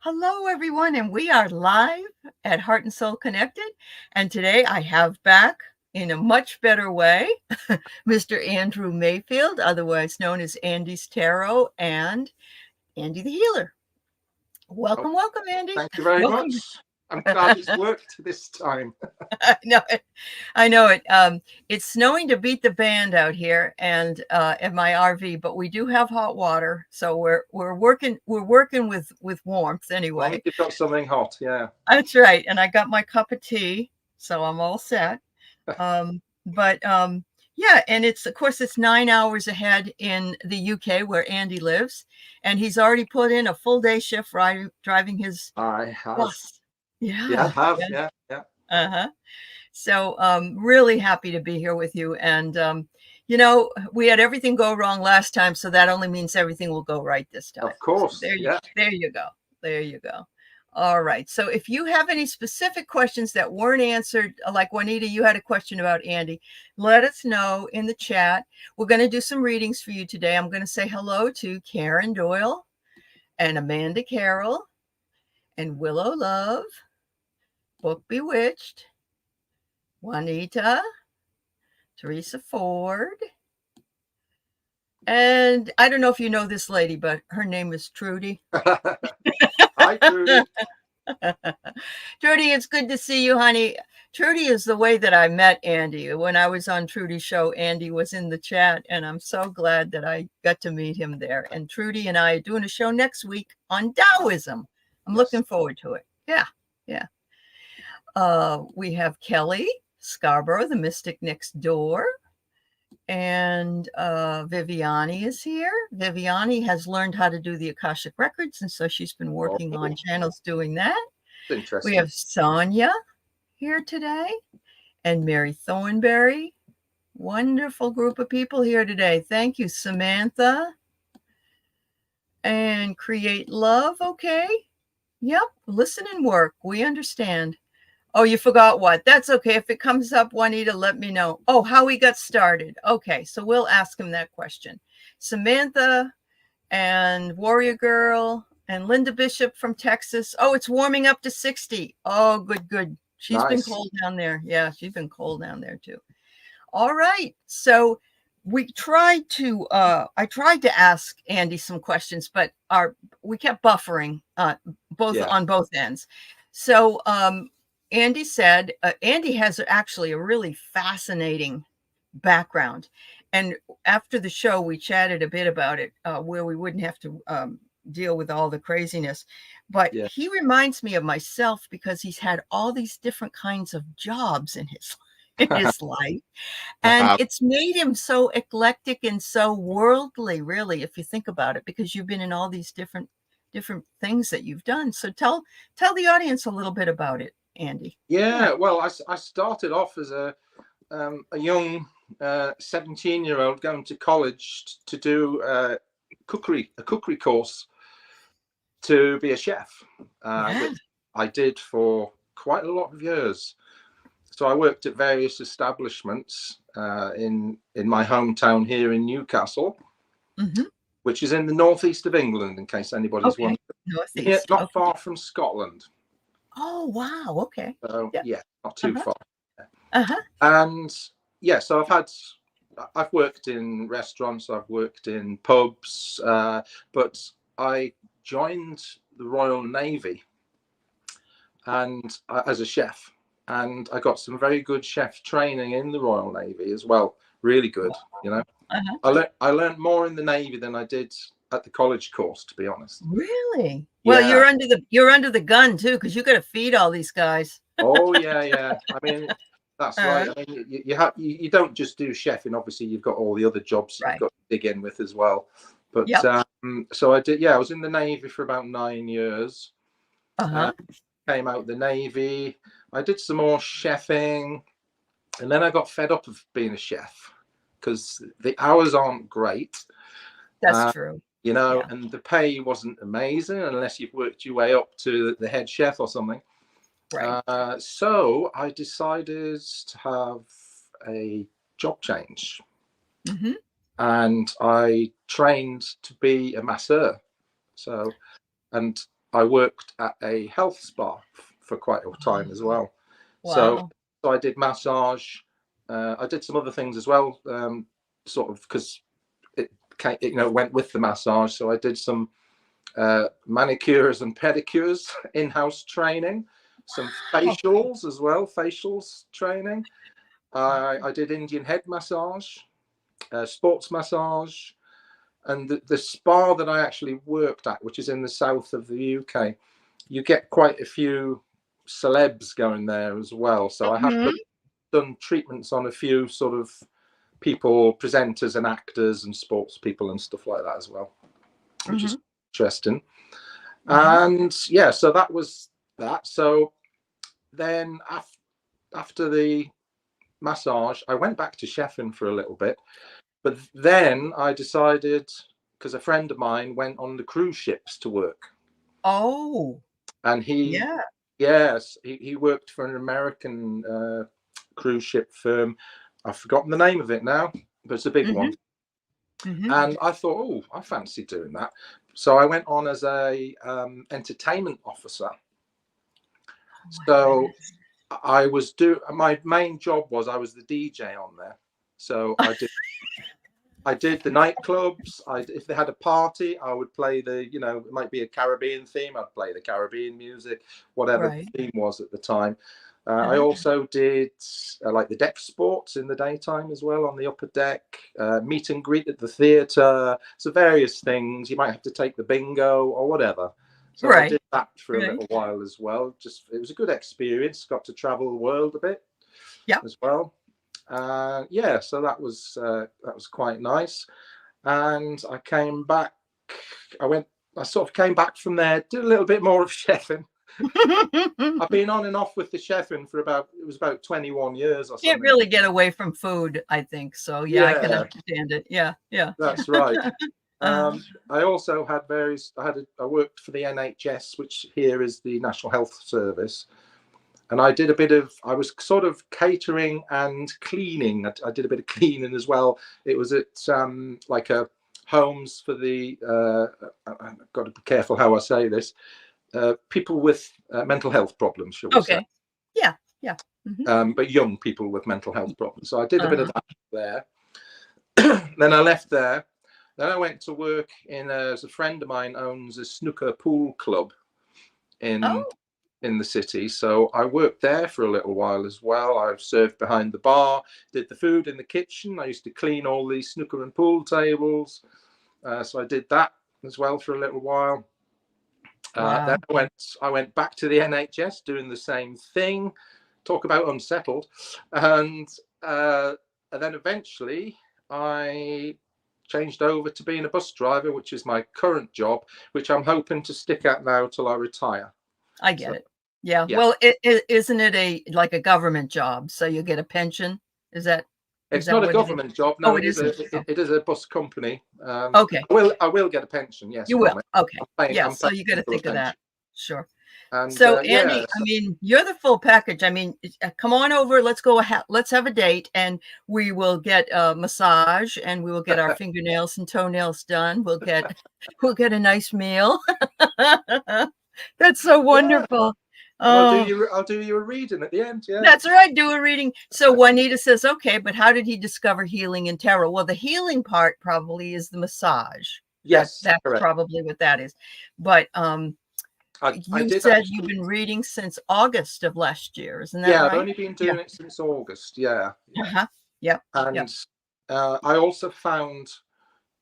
Hello, everyone, and we are live at Heart and Soul Connected. And today I have back, in a much better way, Mr. Andrew Mayfield, otherwise known as Andy's Tarot, and Andy the Healer. Oh, Welcome, welcome, Andy. thank you very Welcome. much. I'm glad it's worked this time. I know it. I know it. It's snowing to beat the band out here, and in my RV, but we do have hot water, so we're working with warmth As long as anyway. you've got something hot, yeah. That's right. And I got my cup of tea, so I'm all set. But yeah, and of course, it's 9 hours ahead in the UK where Andy lives. And he's already put in a full day shift driving his I have. bus. Yeah, I Yeah. have. Yeah. Yeah. Uh-huh. So really happy to be here with you. And, we had everything go wrong last time, so that only means everything will go right this time. Of course. So Yeah. there you go. There you go. All right. So if you have any specific questions that weren't answered, like Juanita, you had a question about Andy, let us know in the chat. We're going to do some readings for you today. I'm going to say hello to Karen Doyle and Amanda Carroll and Willow Love, Book Bewitched, Juanita, Teresa Ford, and I don't know if you know this lady, but her name is Trudy. Hi, Trudy. Trudy, it's good to see you, honey. Trudy is the way that I met Andy. When I was on Trudy's show, Andy was in the chat, and I'm so glad that I got to meet him there. And Trudy and I are doing a show next week on Taoism. I'm looking forward to it. Yeah. We have Kelly Scarborough, the mystic next door. And Viviani is here. Viviani has learned how to do the Akashic Records, and so she's been working on channels doing that. Interesting. We have Sonia here today and Mary Thornberry. Wonderful group of people here today. Thank you, Samantha. And Create Love, okay? Yep, listen and work. We understand. Oh, you forgot what? That's okay. If it comes up, Juanita, let me know. Oh, how we got started. Okay, so we'll ask him that question. Samantha and Warrior Girl and Linda Bishop from Texas. Oh, it's warming up to 60. Oh, good. She's been cold down there. Yeah, she's been cold down there too. All right. So I tried to ask Andy some questions, but we kept buffering on both ends. So Andy said, Andy has actually a really fascinating background. And after the show, we chatted a bit about it, where we wouldn't have to deal with all the craziness. But he reminds me of myself because he's had all these different kinds of jobs in his life. And it's made him so eclectic and so worldly, really, if you think about it, because you've been in all these different things that you've done. So tell the audience a little bit about it, Andy. Yeah. Well, I started off as a young 17-year-old going to college to do a cookery course to be a chef, which I did for quite a lot of years. So I worked at various establishments in my hometown here in Newcastle, which is in the northeast of England, in case anybody's wondering. Northeast, not far from Scotland. Oh, wow. Okay. So yeah, not too far. And so I've worked in restaurants, I've worked in pubs, but I joined the Royal Navy and as a chef, and I got some very good chef training in the Royal Navy as well. Really good, I learned more in the Navy than I did at the college course, to be honest. Really? Well, you're under the gun too, because you got to feed all these guys. Oh yeah. I mean, that's right. I mean, you don't just do chefing. Obviously, you've got all the other jobs you've got to dig in with as well. But so I did. Yeah, I was in the Navy for about 9 years. Came out the Navy. I did some more chefing, and then I got fed up of being a chef because the hours aren't great. That's true. And the pay wasn't amazing unless you've worked your way up to the head chef or something. Right. So I decided to have a job change, and I trained to be a masseur. So, and I worked at a health spa for quite a time as well. Wow. So I did massage. I did some other things as well, sort of because it went with the massage. So I did some manicures and pedicures, in-house training, some facials as well, facials training. I did Indian head massage, sports massage, and the spa that I actually worked at, which is in the south of the UK, you get quite a few celebs going there as well. So I have done treatments on a few sort of people, presenters and actors and sports people and stuff like that as well, which is interesting. And yeah, so that was that. So then after the massage, I went back to chefing for a little bit, but then I decided, because a friend of mine went on the cruise ships to work. Oh, and he worked for an American cruise ship firm. I've forgotten the name of it now, but it's a big one. And I thought, oh, I fancy doing that. So I went on as a entertainment officer. So I was my main job was I was the DJ on there. So I did the nightclubs. If they had a party, I would play it might be a Caribbean theme. I'd play the Caribbean music, whatever the theme was at the time. I also did like the deck sports in the daytime as well on the upper deck, meet and greet at the theatre. So various things. You might have to take the bingo or whatever. So I did that for a little while as well. It was a good experience. Got to travel the world a bit as well. So that was quite nice. And I came back. I sort of came back from there, did a little bit more of chefing. I've been on and off with the chefing for about 21 years or something. Can't really get away from food, I think. So I can understand it. Yeah. That's right. I also had I worked for the NHS, which here is the National Health Service. And I was sort of catering and cleaning. I did a bit of cleaning as well. It was at like a homes for the, I've got to be careful how I say this, people with mental health problems, shall we say. Yeah. But young people with mental health problems. So I did a bit of that there. Then I left there. Then I went to work as a friend of mine owns a snooker pool club in the city. So I worked there for a little while as well. I served behind the bar, did the food in the kitchen. I used to clean all the snooker and pool tables. So I did that as well for a little while. Then I went back to the NHS doing the same thing. Talk about unsettled. And then eventually I changed over to being a bus driver, which is my current job, which I'm hoping to stick at now till I retire. I get it. Yeah. Well, isn't it like a government job? So you get a pension? Is that? It's not a government job. No, it is a bus company. Okay. I will get a pension. Yes. You will. Okay. So you got to think of that. Sure. And, so Andy, I mean, you're the full package. I mean, come on over. Let's go. Let's have a date, and we will get a massage, and we will get our fingernails and toenails done. We'll get a nice meal. That's so wonderful. I'll do you a reading at the end. Yeah, that's right. Do a reading. So Juanita says, okay, but how did he discover healing in tarot? Well, the healing part probably is the massage. Yes, that's probably what that is. But you said you've been reading since August of last year, isn't that right? Yeah, I've only been doing it since August. Yeah. And I also found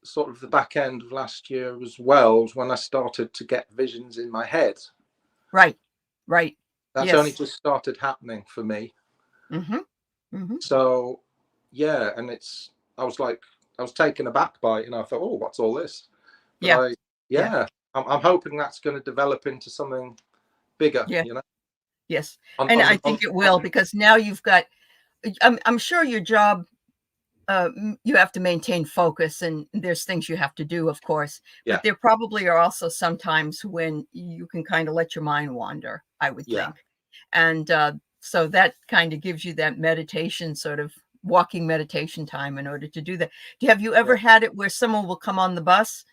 sort of the back end of last year as well when I started to get visions in my head. Right. That's only just started happening for me. So and I was taken aback by it, and I thought, oh, what's all this? But I'm hoping that's going to develop into something bigger. Yes. And I think it will, because now you've got, I'm sure your job, you have to maintain focus, and there's things you have to do, of course, but there probably are also some times when you can kind of let your mind wander, I would think. And so that kind of gives you that meditation, sort of walking meditation time in order to do that. Have you ever had it where someone will come on the bus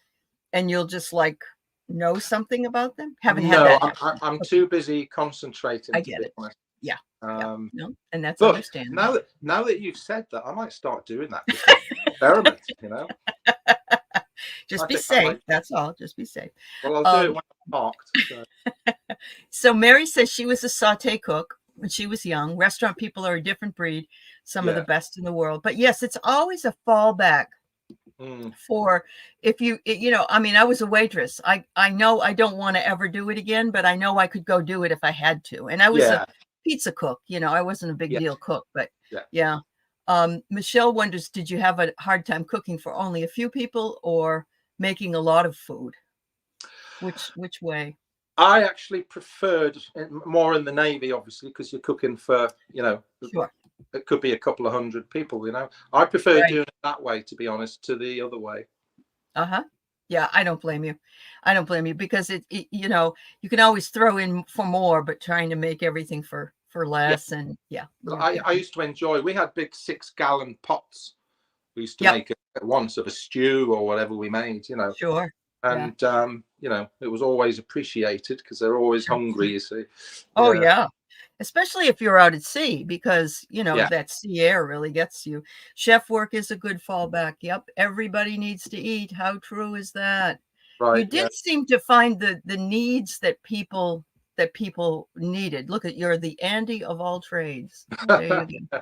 and you'll just like know something about them? Haven't had No, that happen. I'm too busy concentrating, I to get be it. honest. Yeah. Yeah. Um, No, and that's but understandable. now that you've said that, I might start doing that, just as an experiment. You know, I Just be think that safe. might. That's all. Just be safe. Well, I'll do it Um, when I'm parked. So. so Mary says she was a saute cook when she was young. Restaurant people are a different breed, some of the Yeah. best in the world. But yes, it's always a fallback Mm. for if you know, I mean, I was a waitress. I know I don't want to ever do it again, but I know I could go do it if I had to. And I was a Yeah. pizza cook, you know, I wasn't a big Yeah. deal cook, but Yeah. yeah. Michelle wonders, did you have a hard time cooking for only a few people or making a lot of food? Which way? I actually preferred more in the Navy, obviously, because you're cooking for, you know, Sure. it could be a couple of hundred people, you know. I prefer Right. doing it that way, to be honest, to the other way. Uh-huh. Yeah, I don't blame you. I don't blame you because it you know, you can always throw in for more, but trying to make everything for Yeah. less and yeah. I used to enjoy, we had big 6-gallon pots. We used to Yep. make it at once of a stew or whatever we made, you know. Sure. Yeah. And, you know, it was always appreciated because they're always hungry, you see. Oh Yeah. yeah. Especially if you're out at sea because, you know, Yeah. that sea air really gets you. Chef work is a good fallback. Yep. Everybody needs to eat. How true is that? You Right. Yeah. did seem to find the needs that people needed. Look at you're the Andy of all trades. There you go.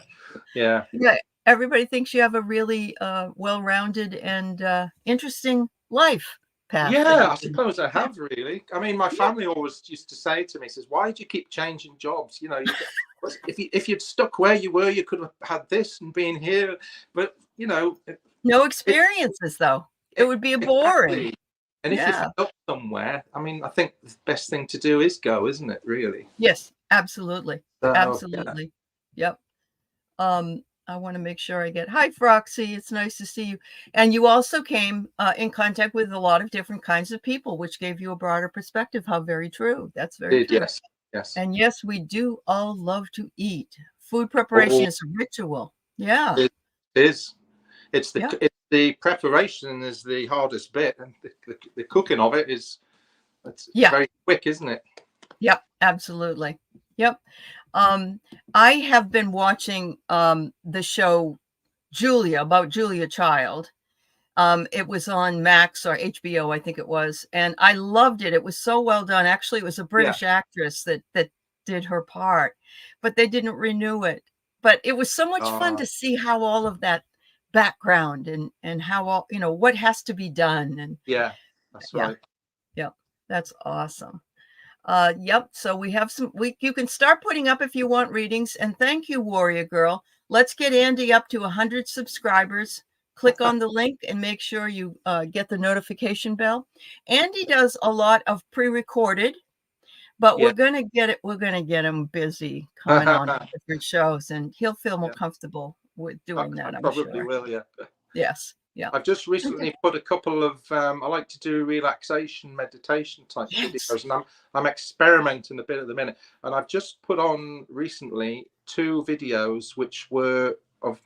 Yeah. Yeah. Everybody thinks you have a really well-rounded and interesting life path that Yeah, you I can. suppose I Yeah. have really. I mean, my Yeah. family always used to say to me, "says Why do you keep changing jobs? You know, you get, if you'd stuck where you were, you could have had this and been here. But you know, No it, experiences though. It would be boring. exactly. And if you're Yeah. fed up somewhere, I mean, I think the best thing to do is go, isn't it? Really. Yes, absolutely. So yeah, Absolutely. Yep. I want to make sure I get hi Froxy. It's nice to see you. And you also came in contact with a lot of different kinds of people, which gave you a broader perspective. How very true. That's very did true. yes, yes. And yes, we do all love to eat. Food Oh, preparation is a ritual. Yeah. it is. Yeah. It's the preparation is the hardest bit, and the cooking of it is it's Yeah. very quick, isn't it? Yep. Absolutely. Yep. I have been watching the show Julia about Julia Child. It was on Max or HBO, I think it was, and I loved it. It was so well done. Actually, it was a Yeah. British actress that did her part, but they didn't renew it. But it was so much fun to see how all of that background and how all, you know, what has to be done. And Yeah, that's yeah, right. yeah, that's awesome. Yep. So we have you can start putting up if you want readings. And thank you, Warrior Girl. Let's get Andy up to 100 subscribers. Click on the link and make sure you get the notification bell. Andy does a lot of pre-recorded, but Yeah. we're gonna get him busy coming on to different shows, and he'll feel more Yeah, comfortable with I doing that, I'm probably sure. will. Yeah. Yes. Yeah. I've just Okay. recently put a couple of. I like to do relaxation, meditation type Yes. videos, and I'm experimenting a bit at the minute. And I've just put on recently 2 videos which were of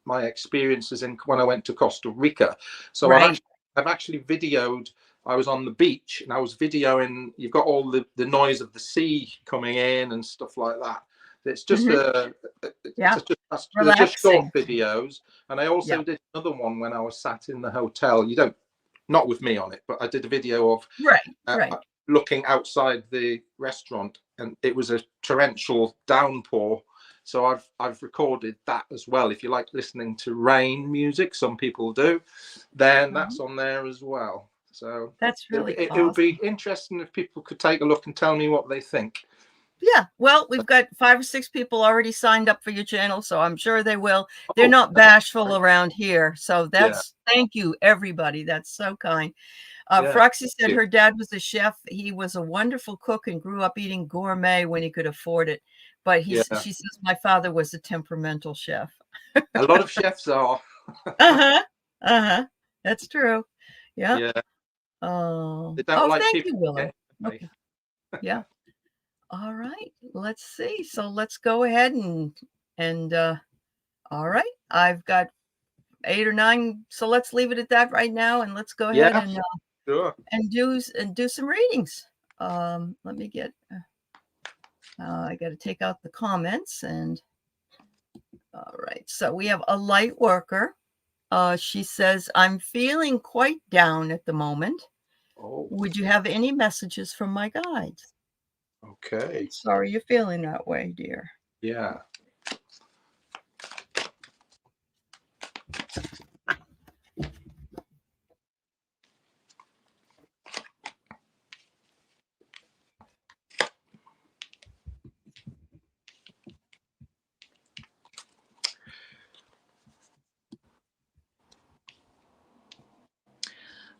my experiences in when I went to Costa Rica. So Right. I've actually videoed. I was on the beach and I was videoing. You've got all the noise of the sea coming in and stuff like that. It's just Mhm. Yeah. they're just short Relaxing. videos. And I Yeah. also did another one when I was sat in the hotel. You don't, not with me on it, but I did a video of Right. uh, Right. looking outside the restaurant, and it was a torrential downpour. So I've recorded that as well. If you like listening to rain music, some people do, then that's on there as well. So That's really it would be awesome. interesting if people could take a look and tell me what they think. Yeah, well, we've got 5 or 6 people already signed up for your channel, so I'm sure they will. They're Oh, not bashful around here, so yeah, thank you, everybody. That's so kind. yeah, Froxy said yeah. her dad was a chef. He was a wonderful cook and grew up eating gourmet when he could afford it. But Yeah. she says my father was a temperamental chef. A lot of chefs are. Uh-huh. Uh-huh. That's true. Yeah. Yeah, Oh. they don't Oh, like thank people you, Willow. getting away. Okay. Yeah. All right. Let's see. So let's go ahead and all right. I've got 8 or 9. So let's leave it at that right now. And let's go ahead Yeah, and Sure. and do some readings. Let me get. I got to take out the comments and. All right. So we have a light worker. She says, "I'm feeling quite down at the moment. Oh, Would you have any messages from my guides?" okay. Sorry you're feeling that way, dear. Yeah.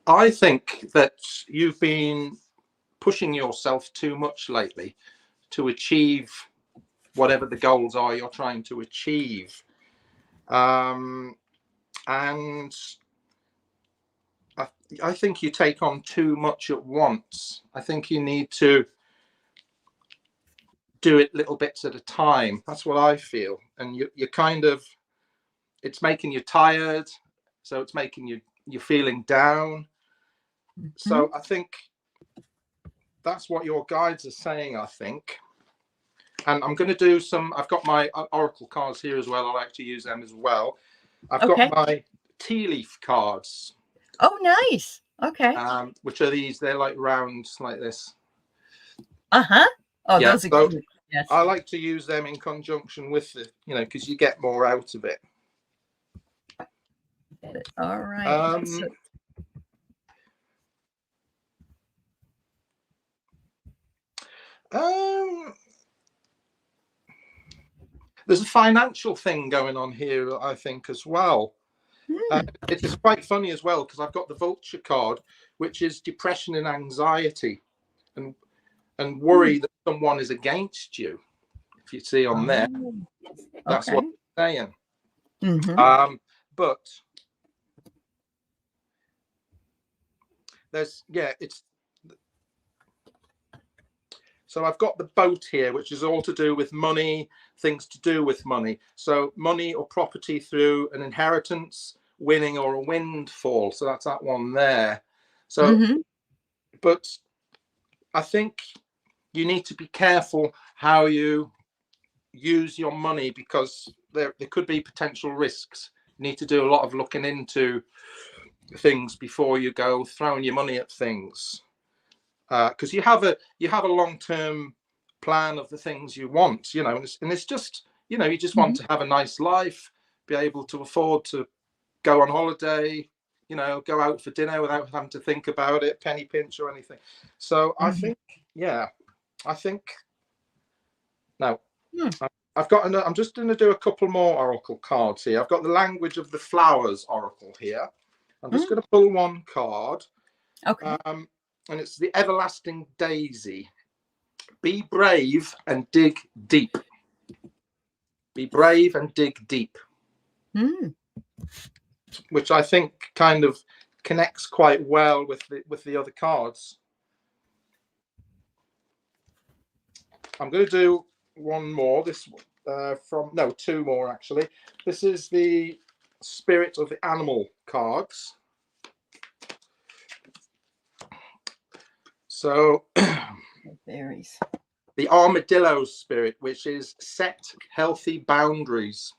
I think that you've been pushing yourself too much lately to achieve whatever the goals are you're trying to achieve. And I think you take on too much at once. I think you need to do it little bits at a time. That's what I feel. And you're kind of, it's making you tired. So it's making you're feeling down. So I think that's what your guides are saying, I think. And I'm going to do some, I've got my oracle cards here as well. I like to use them as well. I've got my tea leaf cards. Oh, nice. Okay. Which are these? They're like rounds like this. Uh-huh. Oh, yeah, those are so cute. Yes. I like to use them in conjunction with the, because you get more out of it. All right. There's a financial thing going on here, I think, as well. It's quite funny as well, because I've got the vulture card, which is depression and anxiety and worry that someone is against you. If you see on there, that's what it's saying. But there's, it's, so I've got the boat here, which is all to do with money, things to do with money. So money or property through an inheritance, winning or a windfall. So that's that one there. So, but I think you need to be careful how you use your money, because there could be potential risks. You need to do a lot of looking into things before you go throwing your money at things. Because you have a long-term plan of the things you want, and it's just, you just want to have a nice life, be able to afford to go on holiday, go out for dinner without having to think about it, penny pinch or anything. So I think, now I'm just going to do a couple more oracle cards here. I've got the language of the flowers oracle here. I'm just going to pull one card. Okay. And it's the everlasting daisy. Be brave and dig deep. Be brave and dig deep. Which I think kind of connects quite well with the other cards. I'm going to do one more. Two more actually. This is the spirit of the animal cards. So berries. The armadillo spirit, which is set healthy boundaries.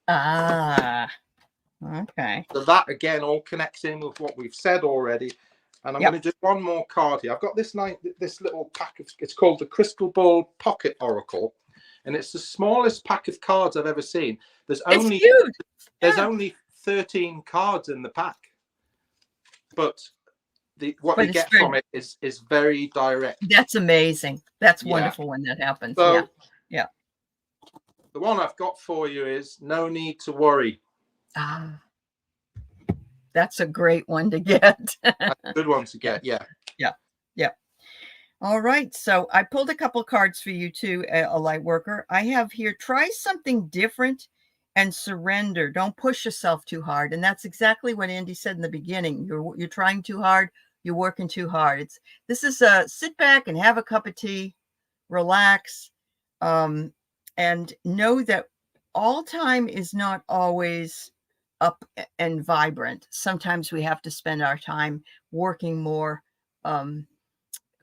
Okay. So that again all connects in with what we've said already. And I'm going to do one more card here. I've got this little pack of, it's called the Crystal Ball Pocket Oracle, and it's the smallest pack of cards I've ever seen. There's only 13 cards in the pack, but what you get from it is very direct. That's amazing. That's wonderful when that happens. So, the one I've got for you is no need to worry. That's a great one to get. That's a good one to get. Yeah. All right. So I pulled a couple cards for you too, a light worker. I have here, try something different and surrender. Don't push yourself too hard. And that's exactly what Andy said in the beginning. You're trying too hard. You're working too hard. This is sit back and have a cup of tea, relax, and know that all time is not always up and vibrant. Sometimes we have to spend our time working more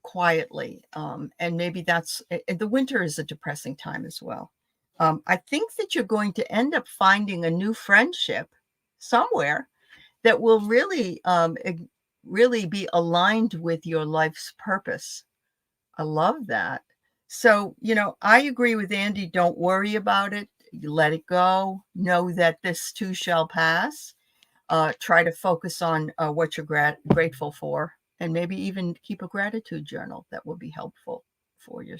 quietly. And maybe that's the winter is a depressing time as well. I think that you're going to end up finding a new friendship somewhere that will really, really be aligned with your life's purpose. I love that. So, I agree with Andy. Don't worry about it. You let it go. Know that this too shall pass. Try to focus on what you're grateful for, and maybe even keep a gratitude journal. That will be helpful for you.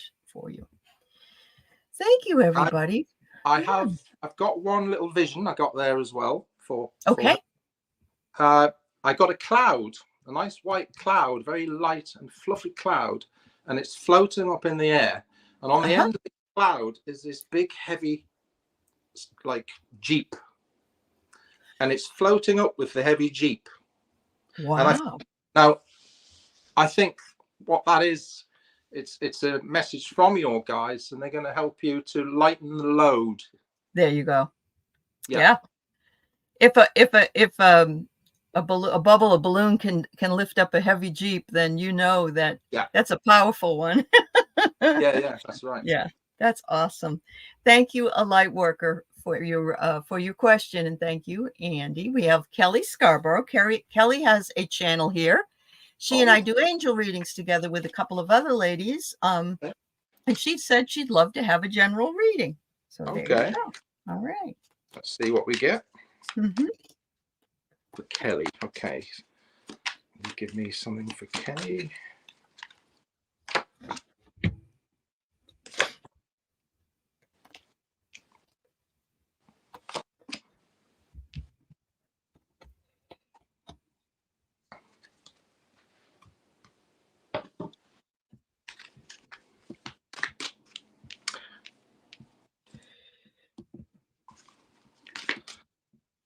Thank you, everybody. I've got one little vision I got there as well for Okay. I got a cloud, a nice white cloud, very light and fluffy cloud, and it's floating up in the air. And on the end of the cloud is this big, heavy, like Jeep, and it's floating up with the heavy Jeep. Wow. And I think what that is, it's a message from your guys, and they're going to help you to lighten the load. There you go. Yeah. If a balloon can lift up a heavy Jeep, then you know that that's a powerful one. yeah, that's right. Yeah, that's awesome. Thank you, a light worker, for your question, and thank you, Andy. We have Kelly Scarborough. Kelly has a channel here. She and I do angel readings together with a couple of other ladies. And she said she'd love to have a general reading. So there you go. All right. Let's see what we get. Mm-hmm. For Kelly. Okay. Give me something for Kelly.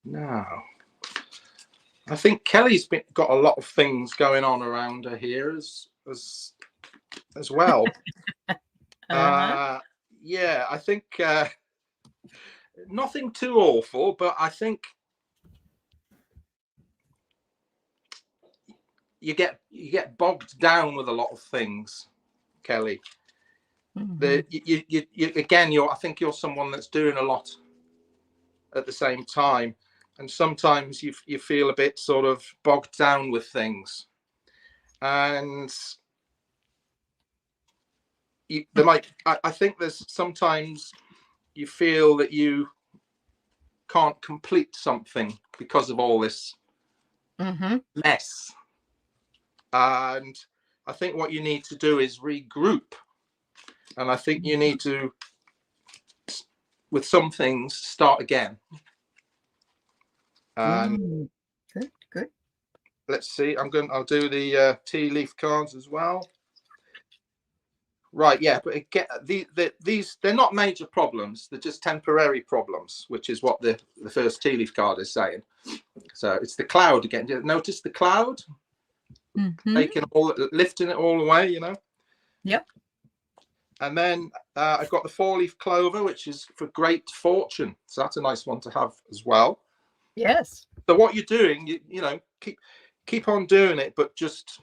Now, I think Kelly's got a lot of things going on around her here as well. Yeah, I think nothing too awful, but I think you get bogged down with a lot of things, Kelly. Mm-hmm. I think you're someone that's doing a lot at the same time, and sometimes you feel a bit sort of bogged down with things, and I think there's sometimes you feel that you can't complete something because of all this mess, and I think what you need to do is regroup, and I think you need to, with some things, start again. Good. Let's see. I'll do the tea leaf cards as well. Right, yeah, but again, these they're not major problems. They're just temporary problems, which is what the first tea leaf card is saying. So it's the cloud again. Notice the cloud, lifting it all away, Yep. And then I've got the 4-leaf clover, which is for great fortune. So that's a nice one to have as well. Yes. So what you're doing, you keep on doing it, but just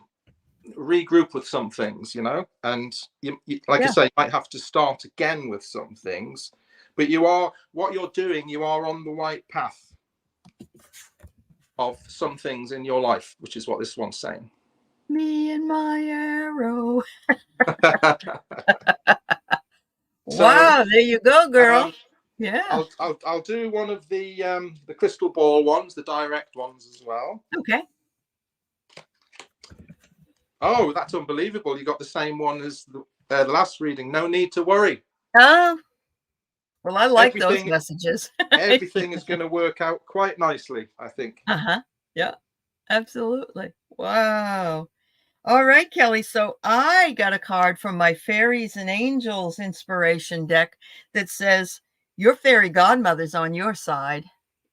regroup with some things, and you like I say, you might have to start again with some things, but what you're doing, you are on the right path of some things in your life, which is what this one's saying. Me and my arrow. Wow, there you go, girl. Yeah. I'll do one of the crystal ball ones, the direct ones as well. Okay. Oh, that's unbelievable. You got the same one as the last reading. No need to worry. Well, I like those messages. Everything is going to work out quite nicely, I think. Yeah, absolutely. Wow. All right, Kelly. So I got a card from my Fairies and Angels inspiration deck that says, your fairy godmother's on your side.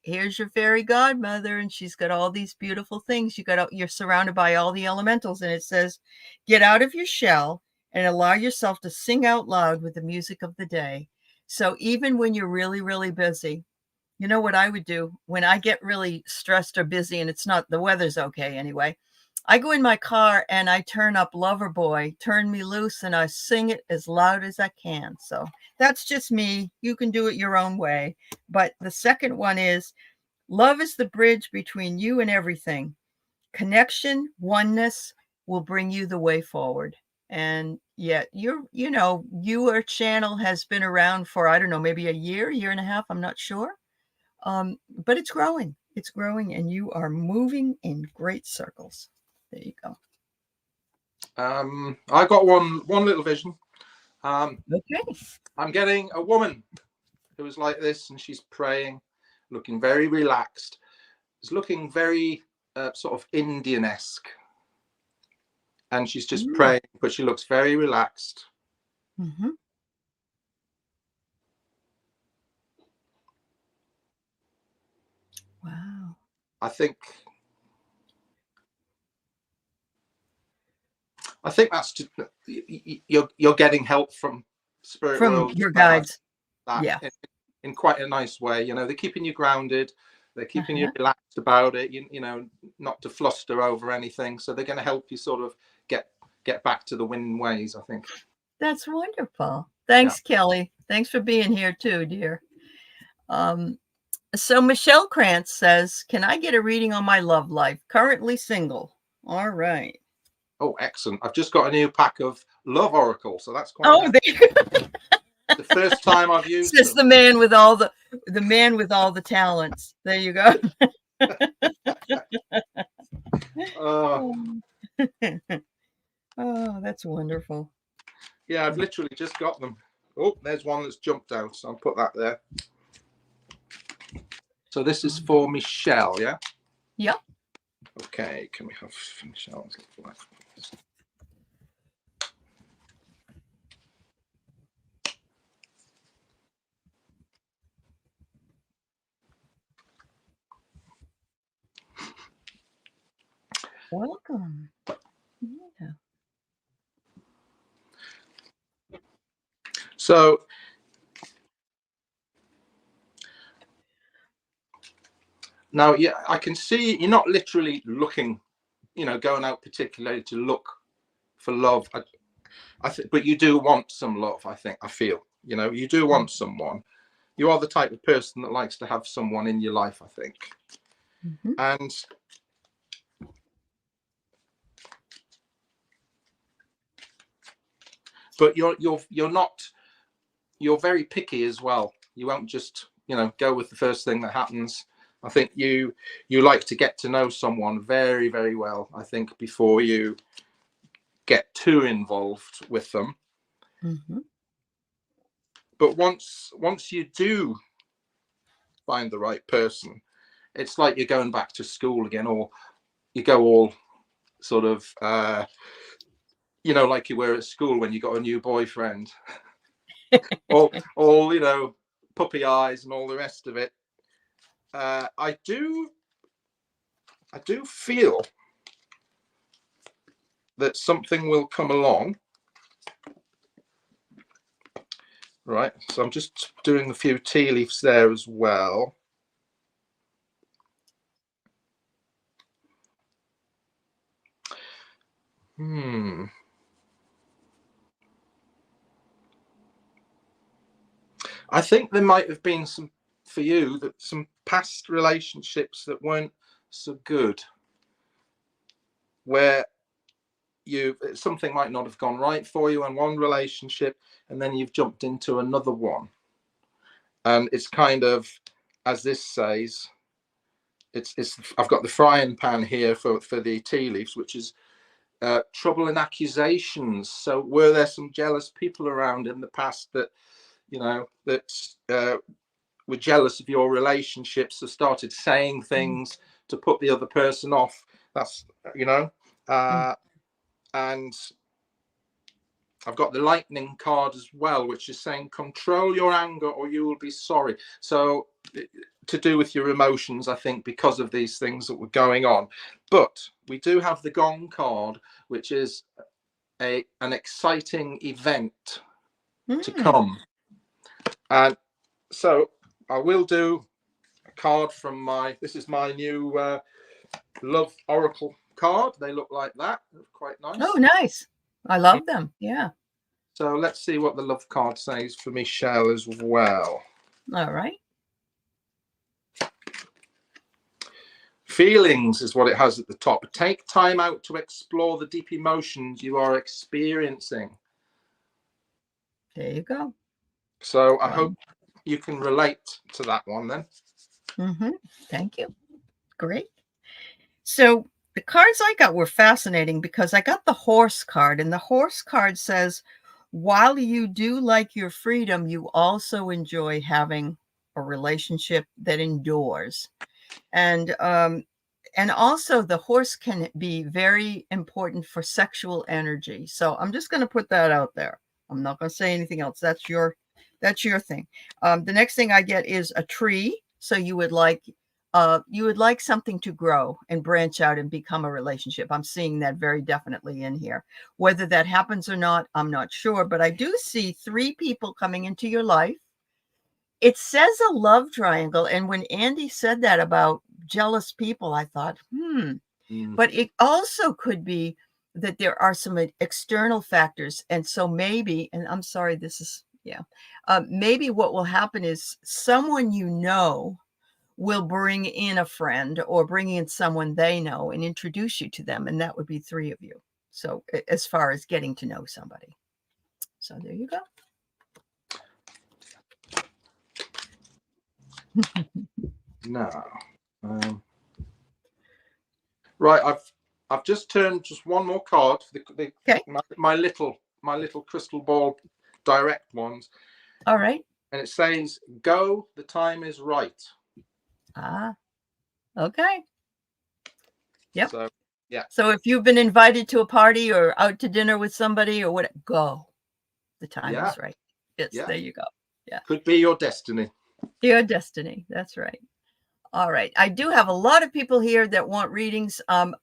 Here's your fairy godmother, and she's got all these beautiful things. You're surrounded by all the elementals, and it says, get out of your shell and allow yourself to sing out loud with the music of the day. So even when you're really, really busy, You know what I would do when I get really stressed or busy and it's not, the weather's okay anyway. I go in my car and I turn up Lover Boy, Turn Me Loose, and I sing it as loud as I can. So that's just me. You can do it your own way. But the second one is, love is the bridge between you and everything. Connection, oneness will bring you the way forward. And yet your channel has been around for, I don't know, maybe a year and a half. I'm not sure. But it's growing. It's growing, and you are moving in great circles. There you go. I got one little vision. Okay. I'm getting a woman who is like this, and she's praying, looking very relaxed. It's looking very sort of Indian-esque, and she's just praying, but she looks very relaxed. Mm-hmm. Wow. I think that's just, you're getting help from spirit From world, your guides. Yeah. in quite a nice way. You know, they're keeping you grounded, they're keeping you relaxed about it. You know, not to fluster over anything. So they're going to help you sort of get back to the winning ways, I think. That's wonderful. Thanks, Kelly. Thanks for being here too, dear. So Michelle Krantz says, can I get a reading on my love life? Currently single. All right. Oh, excellent. I've just got a new pack of Love Oracle, so that's quite Oh, the first time I've used says them. the man with all the talents. There you go. Oh, that's wonderful. Yeah, I've literally just got them. Oh, there's one that's jumped out, so I'll put that there. So this is for Michelle, yeah? Yep. Okay, can we have Michelle's life? Welcome. Yeah. So now, yeah, I can see you're not literally looking, going out particularly to look for love. I think, but you do want some love. I feel, you do want someone. You are the type of person that likes to have someone in your life, I think. Mm-hmm. And but you're very picky as well. You won't just go with the first thing that happens. I think you like to get to know someone very, very well, I think, before you get too involved with them. Mm-hmm. But once you do find the right person, it's like you're going back to school again, or you go all sort of like you were at school when you got a new boyfriend. all puppy eyes and all the rest of it. I do feel that something will come along. Right, so I'm just doing a few tea leaves there as well. I think there might have been some past relationships that weren't so good, where something might not have gone right for you in one relationship, and then you've jumped into another one, and it's kind of, as this says, it's I've got the frying pan here for the tea leaves, which is trouble and accusations. So were there some jealous people around in the past that were jealous of your relationships, so started saying things to put the other person off? That's and I've got the lightning card as well, which is saying control your anger or you will be sorry. So to do with your emotions, I think, because of these things that were going on. But we do have the gong card, which is an exciting event to come. And so I will do card from this is my new love oracle card. They look like that. They're quite nice. Oh, nice. I love them. Yeah. So let's see what the love card says for Michelle as well. All right. Feelings is what it has at the top. Take time out to explore the deep emotions you are experiencing. There you go. So I hope you can relate to that one then. Thank you. Great. So the cards I got were fascinating because I got the horse card, and the horse card says, while you do like your freedom, you also enjoy having a relationship that endures. And also the horse can be very important for sexual energy. So I'm just going to put that out there. I'm not going to say anything else. That's your thing. The next thing I get is a tree. So you would like something to grow and branch out and become a relationship. I'm seeing that very definitely in here. Whether that happens or not, I'm not sure, but I do see 3 people coming into your life. It says a love triangle. And when Andy said that about jealous people, I thought, but it also could be that there are some external factors. And so maybe, and I'm sorry, maybe what will happen is someone will bring in a friend or bring in someone they know and introduce you to them. And that would be 3 of you. So as far as getting to know somebody. So there you go. Now, right, I've just turned just one more card for my little crystal ball direct ones. All right. And it says, "Go, the time is right." Okay. Yep. So, yeah. So if you've been invited to a party or out to dinner with somebody or what, go. The time is right. Yes, there you go. Yeah. Could be your destiny. Your destiny. That's right. All right. I do have a lot of people here that want readings.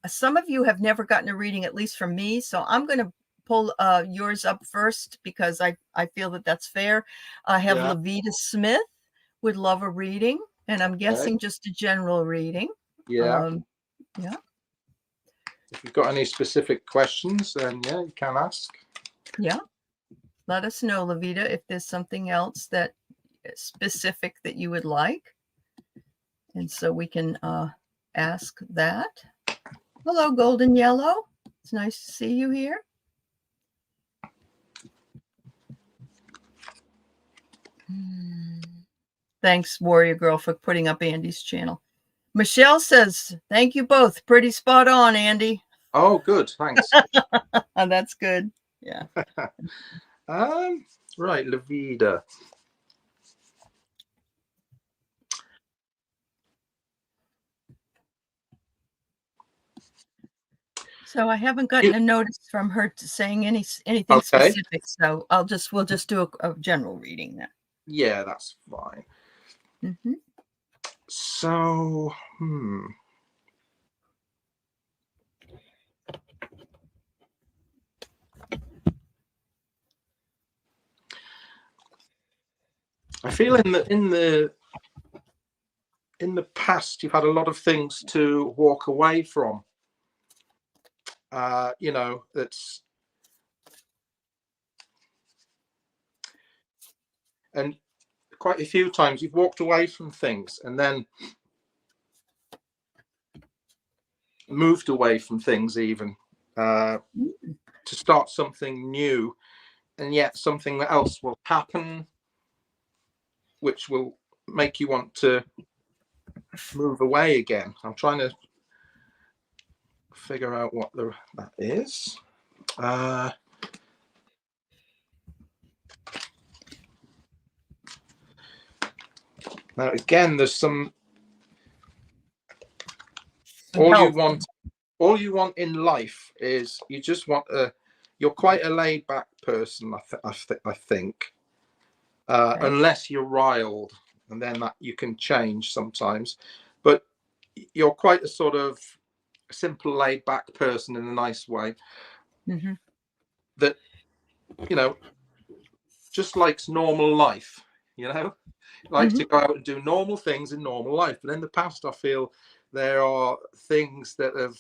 Some of you have never gotten a reading, at least from me. So I'm going to pull yours up first because I feel that that's fair. I have Levita Smith would love a reading, and I'm guessing just a general reading. Yeah. If you've got any specific questions, then you can ask. Yeah. Let us know, Levita, if there's something else that is specific that you would like. And so we can ask that. Hello, Golden Yellow. It's nice to see you here. Thanks, Warrior Girl, for putting up Andy's channel. Michelle says, thank you both. Pretty spot on, Andy. Oh, good. Thanks. That's good. Yeah. Right, Levita. So I haven't gotten a notice from her saying anything specific. So we'll just do a general reading then. Yeah, that's fine. So, I feel in the past you've had a lot of things to walk away from. That's, and quite a few times you've walked away from things and then moved away from things even to start something new, and yet something else will happen which will make you want to move away again. I'm trying to figure out what that is. Now again, there's some. All you want in life is you just want you're quite a laid back person, I think. Unless you're riled, and then that you can change sometimes. But you're quite a sort of simple, laid back person in a nice way. That just likes normal life, like to go out and do normal things in normal life. But in the past, I feel there are things that have,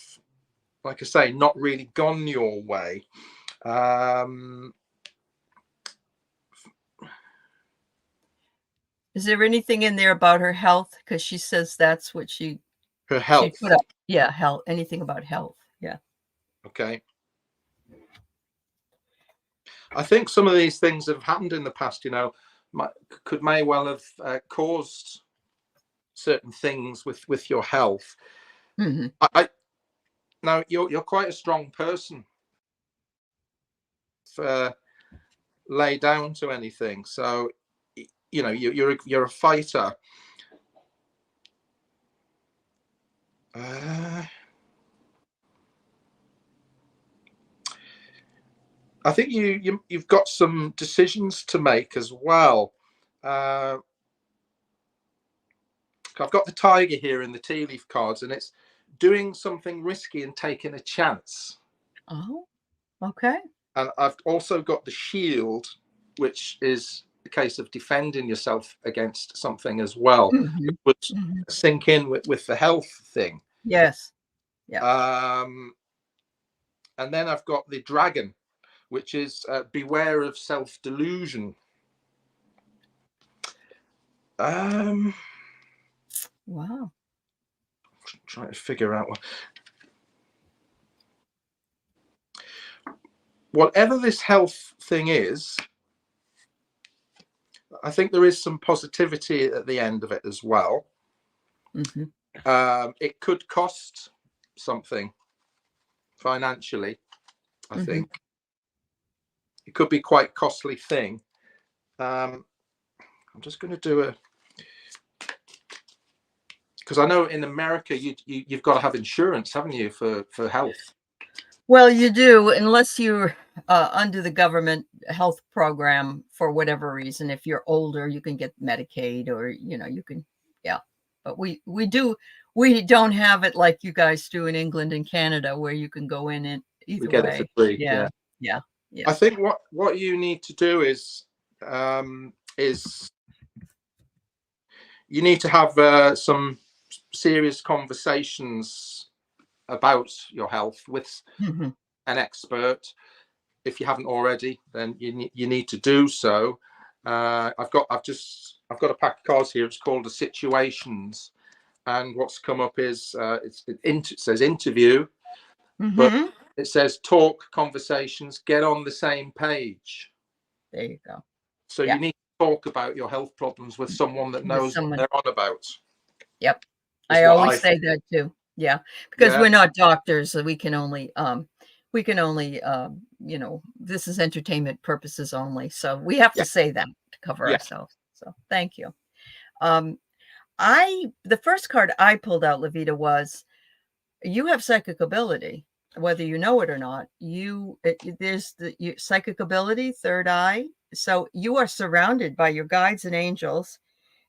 like I say, not really gone your way. Is there anything in there about her health? Because she says that's what she health. put up. Yeah, health. Anything about health? Yeah. Okay. I think some of these things have happened in the past. May well have caused certain things with your health. Now you're quite a strong person. Lay down to anything, so you're a fighter. I think you've got some decisions to make as well. I've got the tiger here in the tea leaf cards, and it's doing something risky and taking a chance. Oh, okay. And I've also got the shield, which is a case of defending yourself against something as well, which sink in with the health thing. Yes. Yeah. And then I've got the dragon, which is beware of self-delusion. Wow. I'm trying to figure out whatever this health thing is. I think there is some positivity at the end of it as well. It could cost something financially. I think it could be quite a costly thing. I'm just going to do because I know in America you've got to have insurance, haven't you, for health? Well, you do, unless you're under the government health program for whatever reason. If you're older, you can get Medicaid, or you can, yeah. But we don't have it like you guys do in England and Canada, where you can go in and either we get way. It for free. Yeah. I think what you need to do is you need to have some serious conversations about your health with an expert. If you haven't already, then you need to do so. I've got a pack of cards here. It's called the situations, and what's come up is it says interview, but it says talk, conversations, get on the same page. There you go. So you need to talk about your health problems with someone that knows what they're on about. Yep. I always say that too. Yeah, because we're not doctors, so we can only this is entertainment purposes only. So we have to say that to cover ourselves. So thank you. The first card I pulled out, Levita, was you have psychic ability, whether you know it or not. There's the psychic ability, third eye. So you are surrounded by your guides and angels.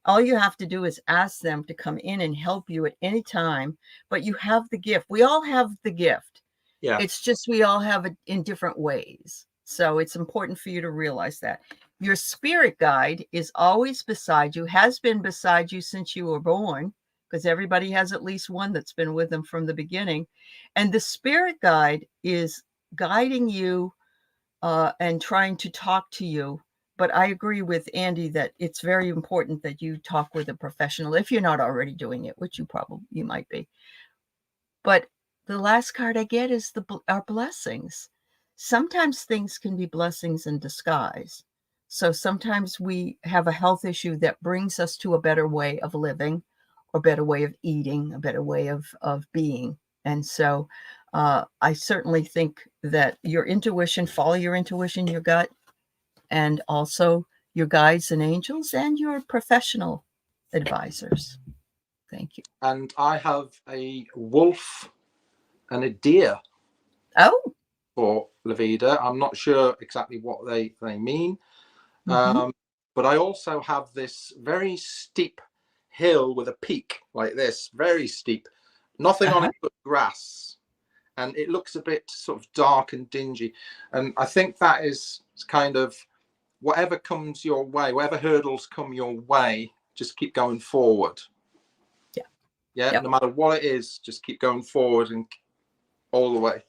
All you have to do is ask them to come in and help you at any time, but you have the gift. We all have the gift. Yeah. It's just we all have it in different ways. So it's important for you to realize that. Your spirit guide is always beside you, has been beside you since you were born, because everybody has at least one that's been with them from the beginning. And the spirit guide is guiding you and trying to talk to you. But I agree with Andy that it's very important that you talk with a professional if you're not already doing it, which you might be. But the last card I get is our blessings. Sometimes things can be blessings in disguise. So sometimes we have a health issue that brings us to a better way of living, or better way of eating, a better way of being. And so I certainly think that your intuition, follow your intuition, your gut, and also your guides and angels and your professional advisors. Thank you. And I have a wolf and a deer. Oh. For Levita. I'm not sure exactly what they mean. But I also have this very steep hill with a peak like this, very steep. Nothing on it but grass. And it looks a bit sort of dark and dingy. And I think that is kind of whatever comes your way, whatever hurdles come your way, just keep going forward. Yeah. Yep. No matter what it is, just keep going forward and all the way.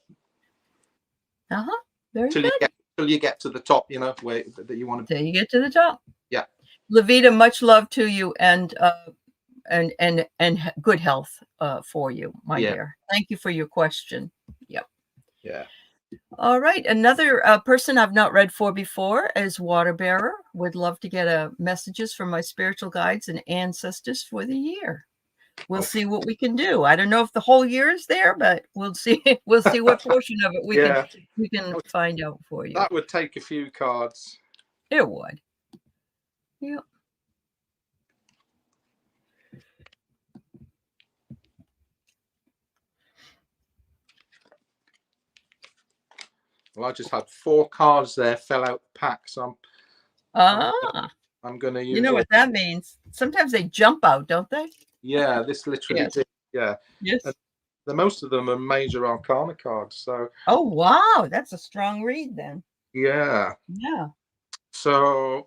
Very Till good. you get to the top, you know, where that you want to. Till you get to the top. Yeah. Levita, much love to you, and good health for you, my dear. Thank you for your question. Yep. Yeah. All right. Another person I've not read for before is Water Bearer. Would love to get messages from my spiritual guides and ancestors for the year. We'll see what we can do. I don't know if the whole year is there, but we'll see. We'll see what portion of it we can find out for you. That would take a few cards. It would. Yep. Well, I just had 4 cards there, fell out the pack, so I'm going to use. You know what that means? Sometimes they jump out, don't they? Yeah, this literally did. Yeah. Yes. And most of them are major arcana cards. So. Oh wow, that's a strong read then. Yeah. Yeah. So.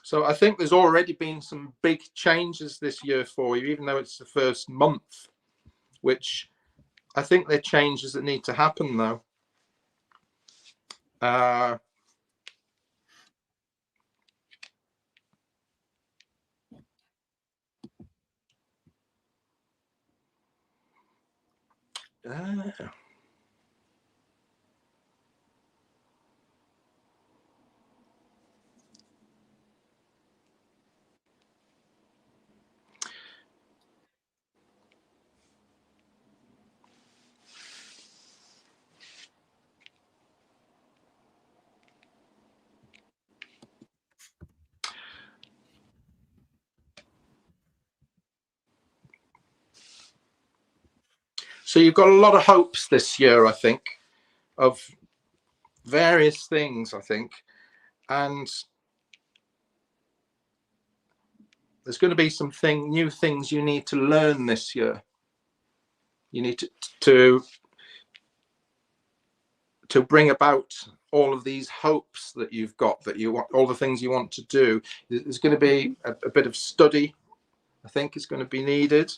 So I think there's already been some big changes this year for you, even though it's the first month, which I think they're changes that need to happen though. So you've got a lot of hopes this year, I think, of various things, I think. And there's going to be some new things you need to learn this year. You need to bring about all of these hopes that you've got, that you want, all the things you want to do. There's going to be a bit of study, I think, is going to be needed.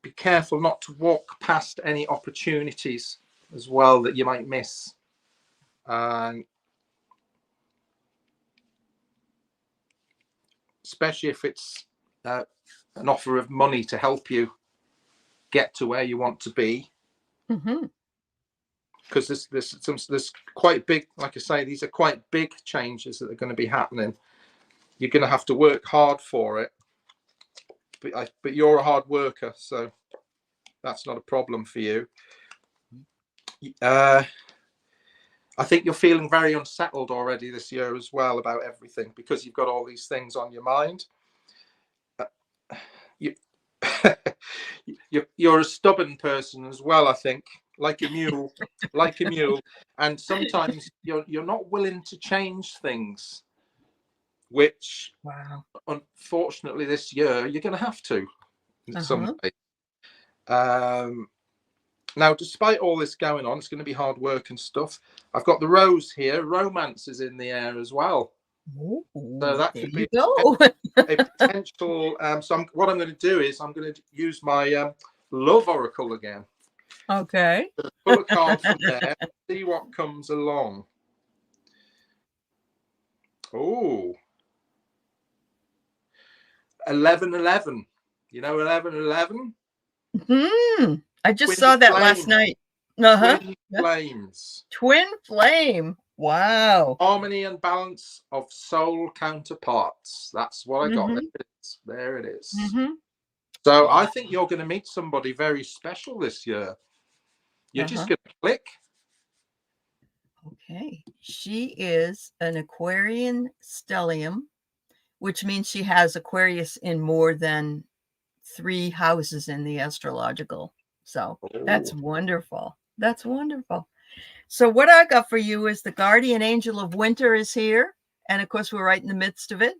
Be careful not to walk past any opportunities as well that you might miss. Especially if it's an offer of money to help you get to where you want to be. Because there's quite big, like I say, these are quite big changes that are going to be happening. You're going to have to work hard for it. But you're a hard worker, so that's not a problem for you. I think you're feeling very unsettled already this year as well about everything, because you've got all these things on your mind. You're a stubborn person as well, I think, like a mule, and sometimes you're not willing to change things, which unfortunately this year you're going to have to in some way. Now, despite all this going on, it's going to be hard work and stuff. I've got the rose here. Romance is in the air as well. Ooh, so that could be a potential. What I'm going to do is I'm going to use my love oracle again. Okay. Pull a card from there and see what comes along. Oh. 1111. You know 1111? I just saw that last night. Twin flames. Twin flame. Wow. Harmony and balance of soul counterparts. That's what I got. There it is. So I think you're going to meet somebody very special this year. You're just going to click. Okay. She is an Aquarian stellium, which means she has Aquarius in more than 3 houses in the astrological. So that's wonderful. That's wonderful. So what I got for you is the guardian angel of winter is here. And of course, we're right in the midst of it.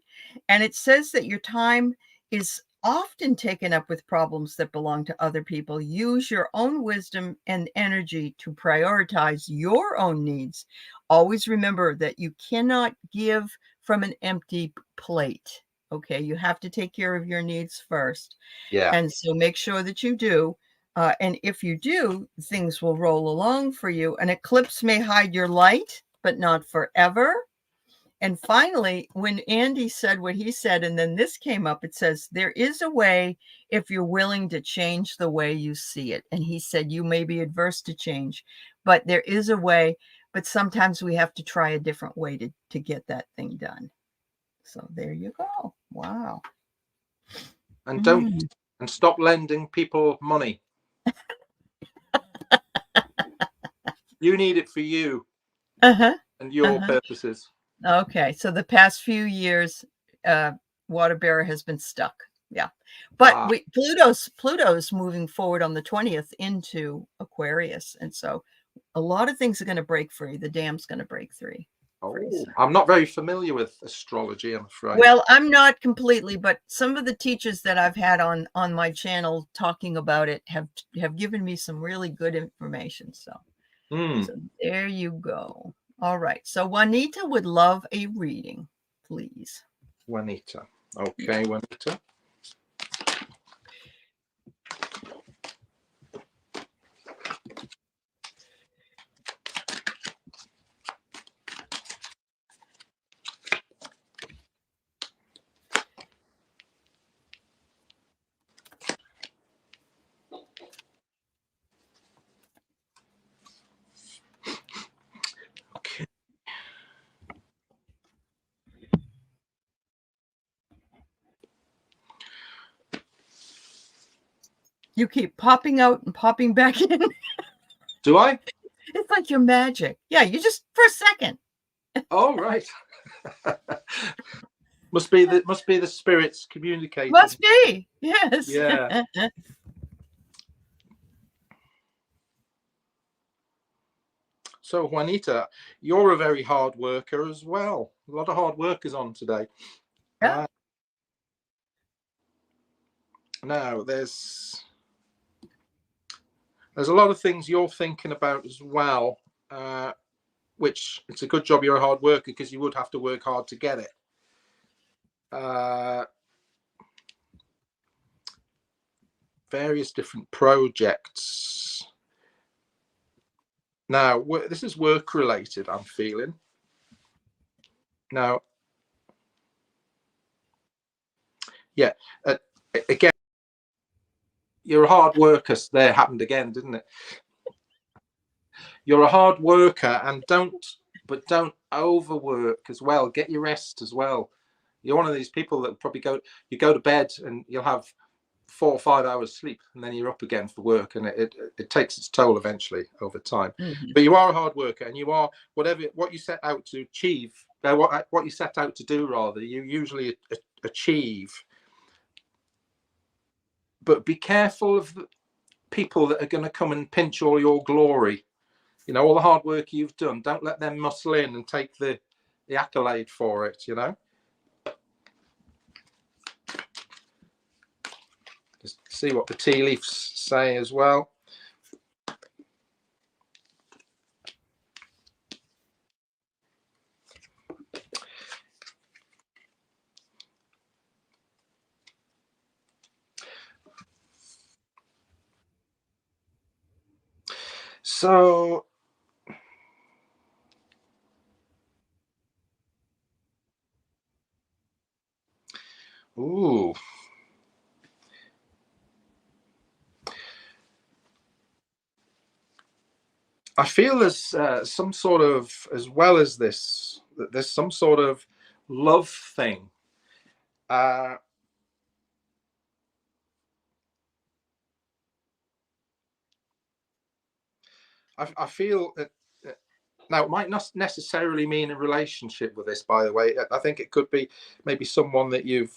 And it says that your time is often taken up with problems that belong to other people. Use your own wisdom and energy to prioritize your own needs. Always remember that you cannot give from an empty plate. Okay, you have to take care of your needs first. Yeah. And so make sure that you do. And if you do, things will roll along for you. An eclipse may hide your light, but not forever. And finally, when Andy said what he said, and then this came up, it says, there is a way if you're willing to change the way you see it. And he said, you may be adverse to change, but there is a way. But sometimes we have to try a different way to get that thing done. So there you go. Wow. And and stop lending people money. You need it for you and your purposes. Okay, so the past few years, Water Bearer has been stuck. Yeah, but Pluto's moving forward on the 20th into Aquarius, and so a lot of things are going to break free. The dam's going to break free. Oh, I'm not very familiar with astrology, I'm afraid. Well, I'm not completely, but some of the teachers that I've had on my channel talking about it have given me some really good information. So there you go. All right. So Juanita would love a reading, please. Juanita. Okay, Juanita. You keep popping out and popping back in. Do I? It's like your magic. Yeah, you just for a second. Oh, right. must be the spirits communicating. Must be. Yes. Yeah. So Juanita, you're a very hard worker as well. A lot of hard workers on today. Yeah. Now there's a lot of things you're thinking about as well, which it's a good job you're a hard worker, because you would have to work hard to get it. Various different projects. Now, this is work related, I'm feeling. Now, yeah, again, you're a hard worker. There happened again, didn't it? You're a hard worker, and don't overwork as well. Get your rest as well. You're one of these people that probably go to bed and you'll have 4 or 5 hours sleep, and then you're up again for work, and it takes its toll eventually over time. But you are a hard worker, and you are what you set out to achieve, what you set out to do, rather, you usually achieve. But be careful of the people that are going to come and pinch all your glory. You know, all the hard work you've done, don't let them muscle in and take the accolade for it, you know. Just see what the tea leaves say as well. So I feel there's some sort of, as well as this, that there's some sort of love thing. I feel that now, it might not necessarily mean a relationship with this, by the way. I think it could be maybe someone that you've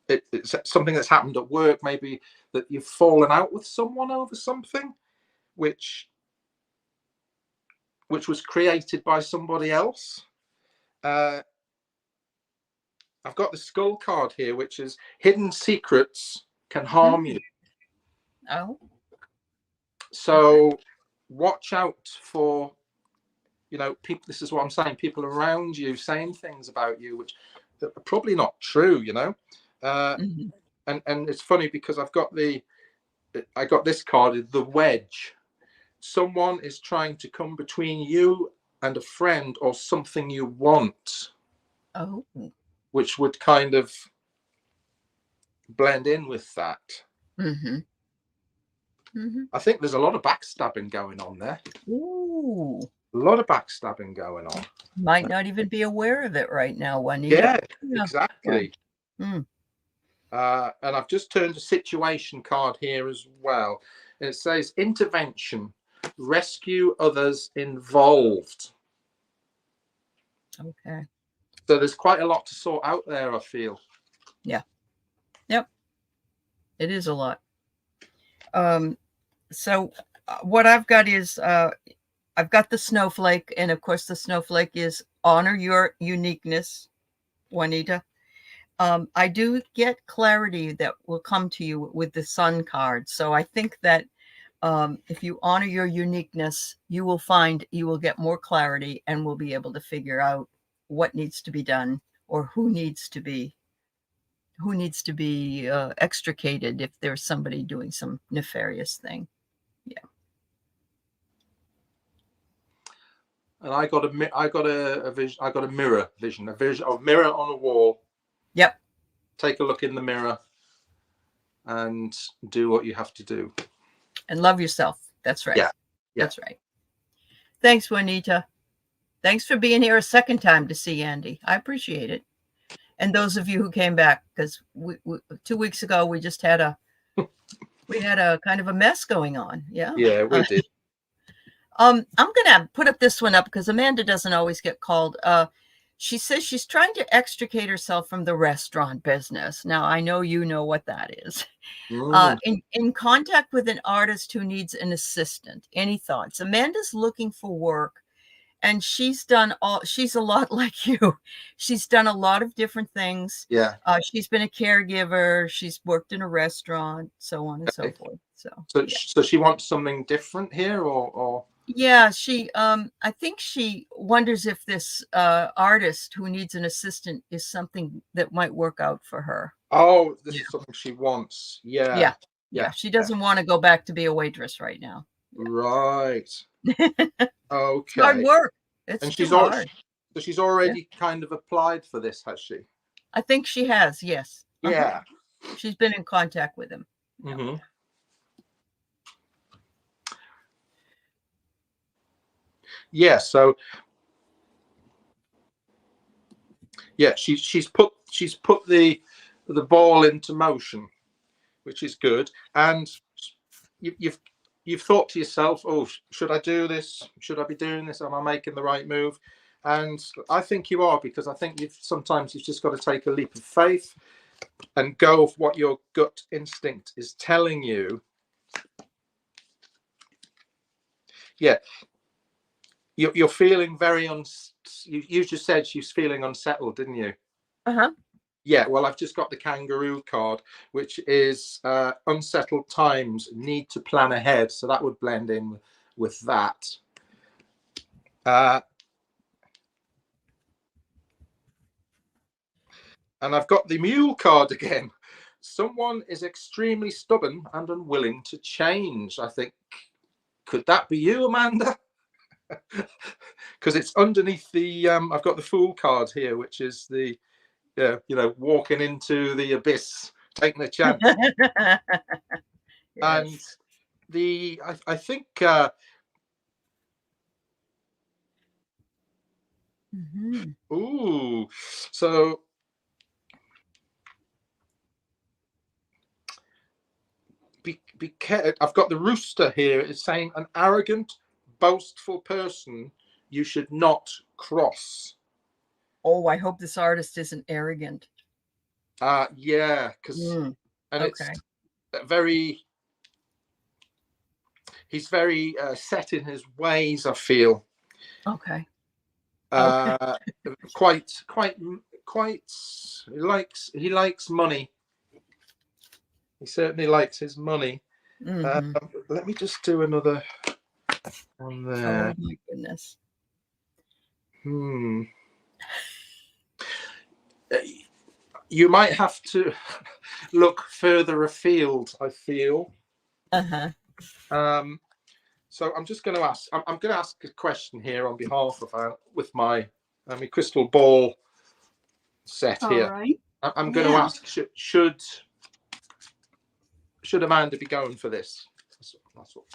it's something that's happened at work, maybe that you've fallen out with someone over something which was created by somebody else. I I've got the skull card here, which is hidden secrets can harm you. Oh. So watch out for, you know, people. This is what I'm saying. People around you saying things about you, which are probably not true, you know. Mm-hmm. And it's funny because I got this card, the wedge. Someone is trying to come between you and a friend or something you want. Oh. Which would kind of blend in with that. Mm-hmm. Mm-hmm. I think there's a lot of backstabbing going on there. Ooh. A lot of backstabbing going on. Might not even be aware of it right now, Juanita. Yeah, exactly. Yeah. And I've just turned a situation card here as well. And it says intervention, rescue others involved. Okay. So there's quite a lot to sort out there, I feel. Yeah. Yep. It is a lot. So what I've got is I've got the snowflake, and of course the snowflake is honor your uniqueness, Juanita. I do get clarity that will come to you with the sun card. So I think that if you honor your uniqueness, you will find you will get more clarity and will be able to figure out what needs to be done or who needs to be extricated if there's somebody doing some nefarious thing. Yeah. And I got a mirror vision, a mirror on a wall. Yep. Take a look in the mirror and do what you have to do. And love yourself. That's right. Yeah. That's right. Thanks, Juanita. Thanks for being here a second time to see Andy. I appreciate it. And those of you who came back, because 2 weeks ago we just had a kind of a mess going on. Yeah. Yeah, we did. I'm gonna put up this one up because Amanda doesn't always get called. She says she's trying to extricate herself from the restaurant business. Now I know you know what that is. In contact with an artist who needs an assistant. Any thoughts? Amanda's looking for work. And she's a lot like you. She's done a lot of different things. Yeah. She's been a caregiver. She's worked in a restaurant, so on and so forth. So she wants something different here or? Yeah, I think she wonders if this artist who needs an assistant is something that might work out for her. Oh, this is something she wants. Yeah. Yeah. She doesn't want to go back to be a waitress right now. Right. Okay. It's hard work. And she's already kind of applied for this, has she? I think she has, yes. Yeah. She's been in contact with him. Mm-hmm. Yeah, so yeah, she's put the ball into motion, which is good. And you've thought to yourself, oh, should I do this? Should I be doing this? Am I making the right move? And I think you are, because I think sometimes you've just got to take a leap of faith and go with what your gut instinct is telling you. Yeah. You're feeling very you just said she's feeling unsettled, didn't you? Uh-huh. Yeah, well, I've just got the kangaroo card, which is unsettled times, need to plan ahead. So that would blend in with that. And I've got the mule card again. Someone is extremely stubborn and unwilling to change. I think, could that be you, Amanda? Because it's underneath the, I've got the Fool card here, which is the, walking into the abyss, taking a chance. Yes. And I think, ooh, so I've got the rooster here. It's saying an arrogant, boastful person you should not cross. Oh, I hope this artist isn't arrogant. Yeah, because it's very, he's very set in his ways, I feel. Okay. Quite quite. He likes money. He certainly likes his money. Let me just do another one there. Oh my goodness. You might have to look further afield, I feel. So I'm just going to ask. I'm going to ask a question here on behalf of with my crystal ball set here. All right. I'm going to ask: should Amanda be going for this? That's what.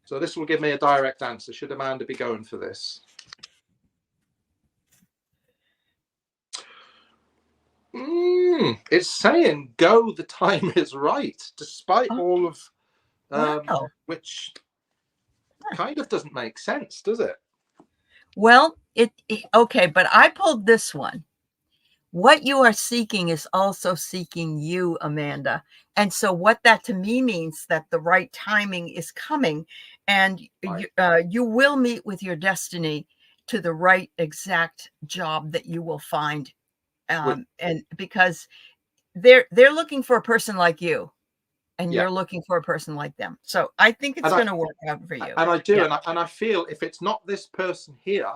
So this will give me a direct answer. Should Amanda be going for this? It's saying go. The time is right, despite all of which kind of doesn't make sense, does it? Well, okay, but I pulled this one. What you are seeking is also seeking you, Amanda. And so what that to me means that the right timing is coming, and you will meet with your destiny to the right exact job that you will find. And because they're looking for a person like you, and you're looking for a person like them. So I think it's going to work out for you. And I do. And I feel if it's not this person here,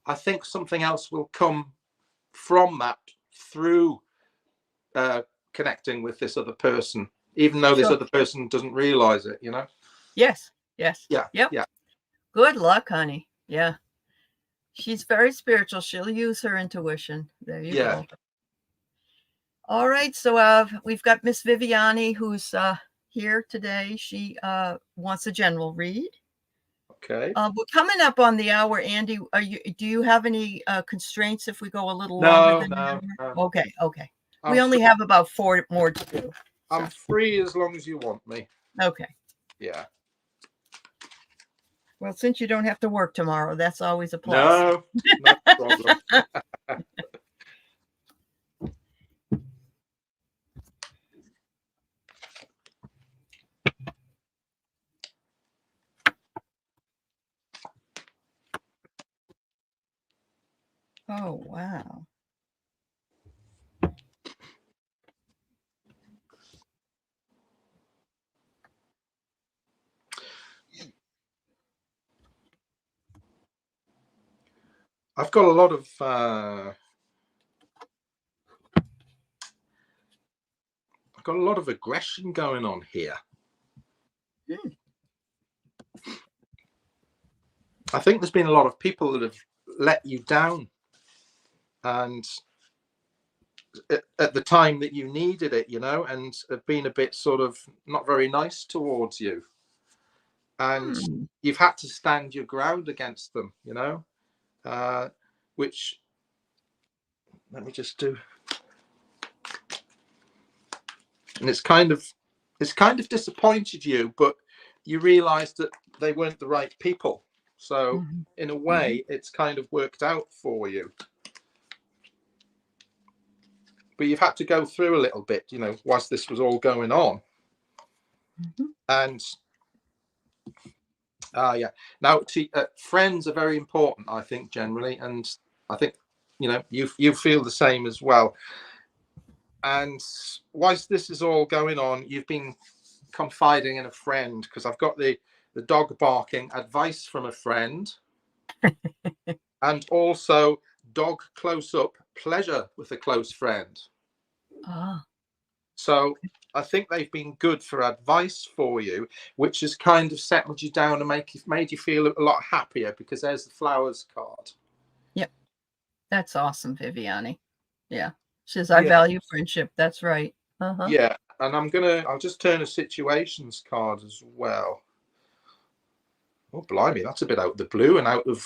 I think something else will come from that through connecting with this other person, even though this other person doesn't realize it, Yes. Yeah. Good luck, honey. Yeah. She's very spiritual. She'll use her intuition. There you go. All right. So we've got Miss Viviani, who's here today. She wants a general read. Okay. We're coming up on the hour, Andy. Do you have any constraints if we go a little longer than an hour? Okay. We only have about 4 more to do. So. I'm free as long as you want me. Okay. Yeah. Well, since you don't have to work tomorrow, that's always a plus. No problem. Oh, wow. I've got a lot of aggression going on here. I think there's been a lot of people that have let you down, and at the time that you needed it, and have been a bit sort of not very nice towards you, and you've had to stand your ground against them, which, let me just do, and it's kind of disappointed you, but you realized that they weren't the right people. So in a way, it's kind of worked out for you. But you've had to go through a little bit, whilst this was all going on. And now friends are very important, I think, generally, and I think you feel the same as well. And whilst this is all going on, you've been confiding in a friend, because I've got the dog barking, advice from a friend, and also dog close up, pleasure with a close friend. So I think they've been good for advice for you, which has kind of settled you down and made you feel a lot happier, because there's the flowers card. Yep. That's awesome, Viviani. Yeah. She says, I value friendship. That's right. Yeah. And I'll just turn a situations card as well. Oh, blimey, that's a bit out of the blue and out of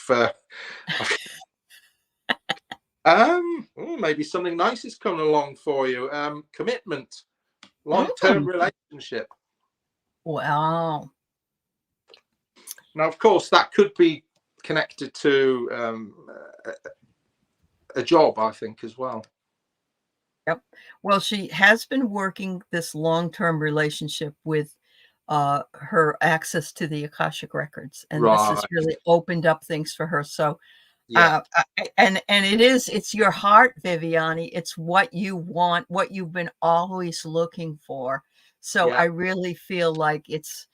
maybe something nice is coming along for you. Commitment, long-term relationship. Wow. Now, of course, that could be connected to a job, I think, as well. Yep. Well, she has been working this long-term relationship with her access to the Akashic records, and this has really opened up things for her. So Yeah. And it's your heart, Viviani. It's what you want, what you've been always looking for. So Yeah. I really feel like it's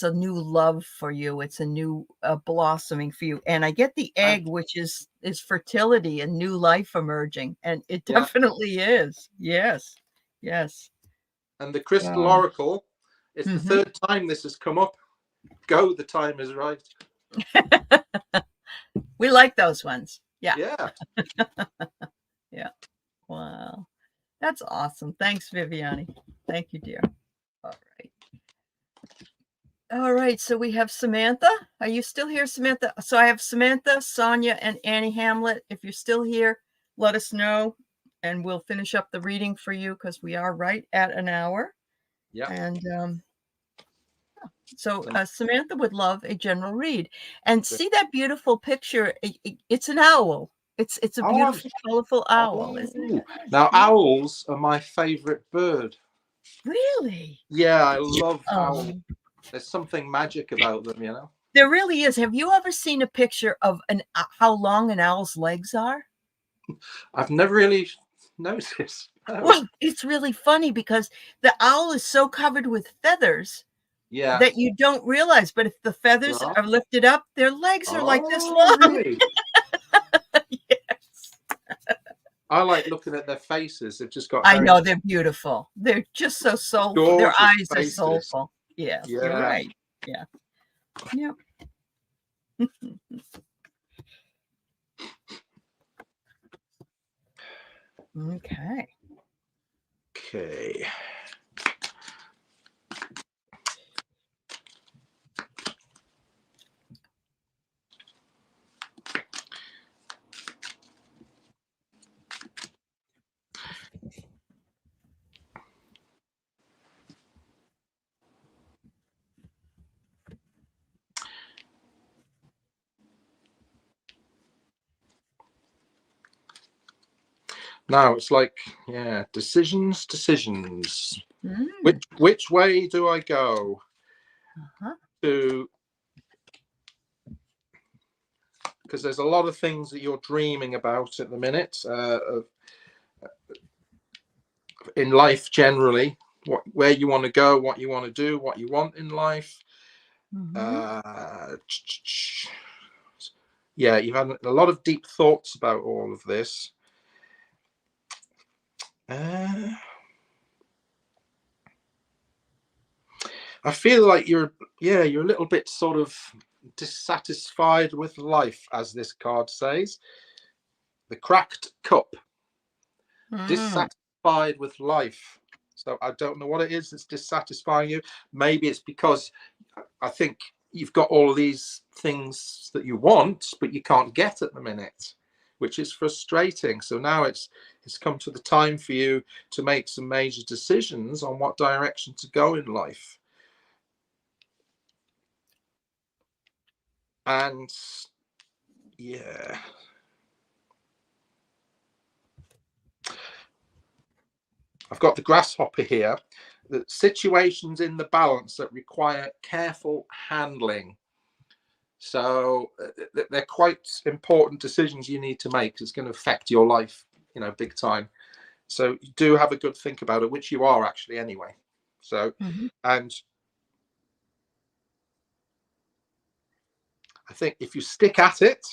a new love for you. It's a new blossoming for you. And I get the egg, which is fertility and new life emerging. And it Yeah. definitely is. Yes. Yes. And the crystal Wow. oracle, it's the third time this has come up. Go, the time is right. We like those ones. Yeah. Yeah. Yeah. Wow. That's awesome. Thanks, Viviani. Thank you, dear. All right. All right. So we have Samantha. Are you still here, Samantha? So I have Samantha, Sonia, and Annie Hamlet. If you're still here, let us know and we'll finish up the reading for you because we are right at an hour. Yeah. And so Samantha would love a general read. And see that beautiful picture? It's an owl. It's a beautiful, colorful owl, isn't it? Now, owls are my favorite bird. Really? Yeah, I love owls. There's something magic about them, you know? There really is. Have you ever seen a picture of how long an owl's legs are? I've never really noticed. No. Well, it's really funny because the owl is so covered with feathers that you don't realize. But if the feathers are lifted up, their legs are like this long. Really? Yes. I like looking at their faces. They've just got. I know they're beautiful. They're just so soulful. Their eyes are soulful. Yes, you're right. Yeah. Yep. Okay. Okay. Now it's like, decisions. Which way do I go? Because there's a lot of things that you're dreaming about at the minute, in life generally, where you want to go, what you want to do, what you want in life. Yeah, you've had a lot of deep thoughts about all of this. I feel like you're a little bit sort of dissatisfied with life, as this card says. The cracked cup. Dissatisfied with life. So I don't know what it is that's dissatisfying you. Maybe it's because I think you've got all of these things that you want, but you can't get at the minute, which is frustrating. So now it's come to the time for you to make some major decisions on what direction to go in life. And yeah, I've got the grasshopper here. The situations in the balance that require careful handling. So they're quite important decisions you need to make. It's going to affect your life, big time. So you do have a good think about it, which you are actually anyway. So, and I think if you stick at it,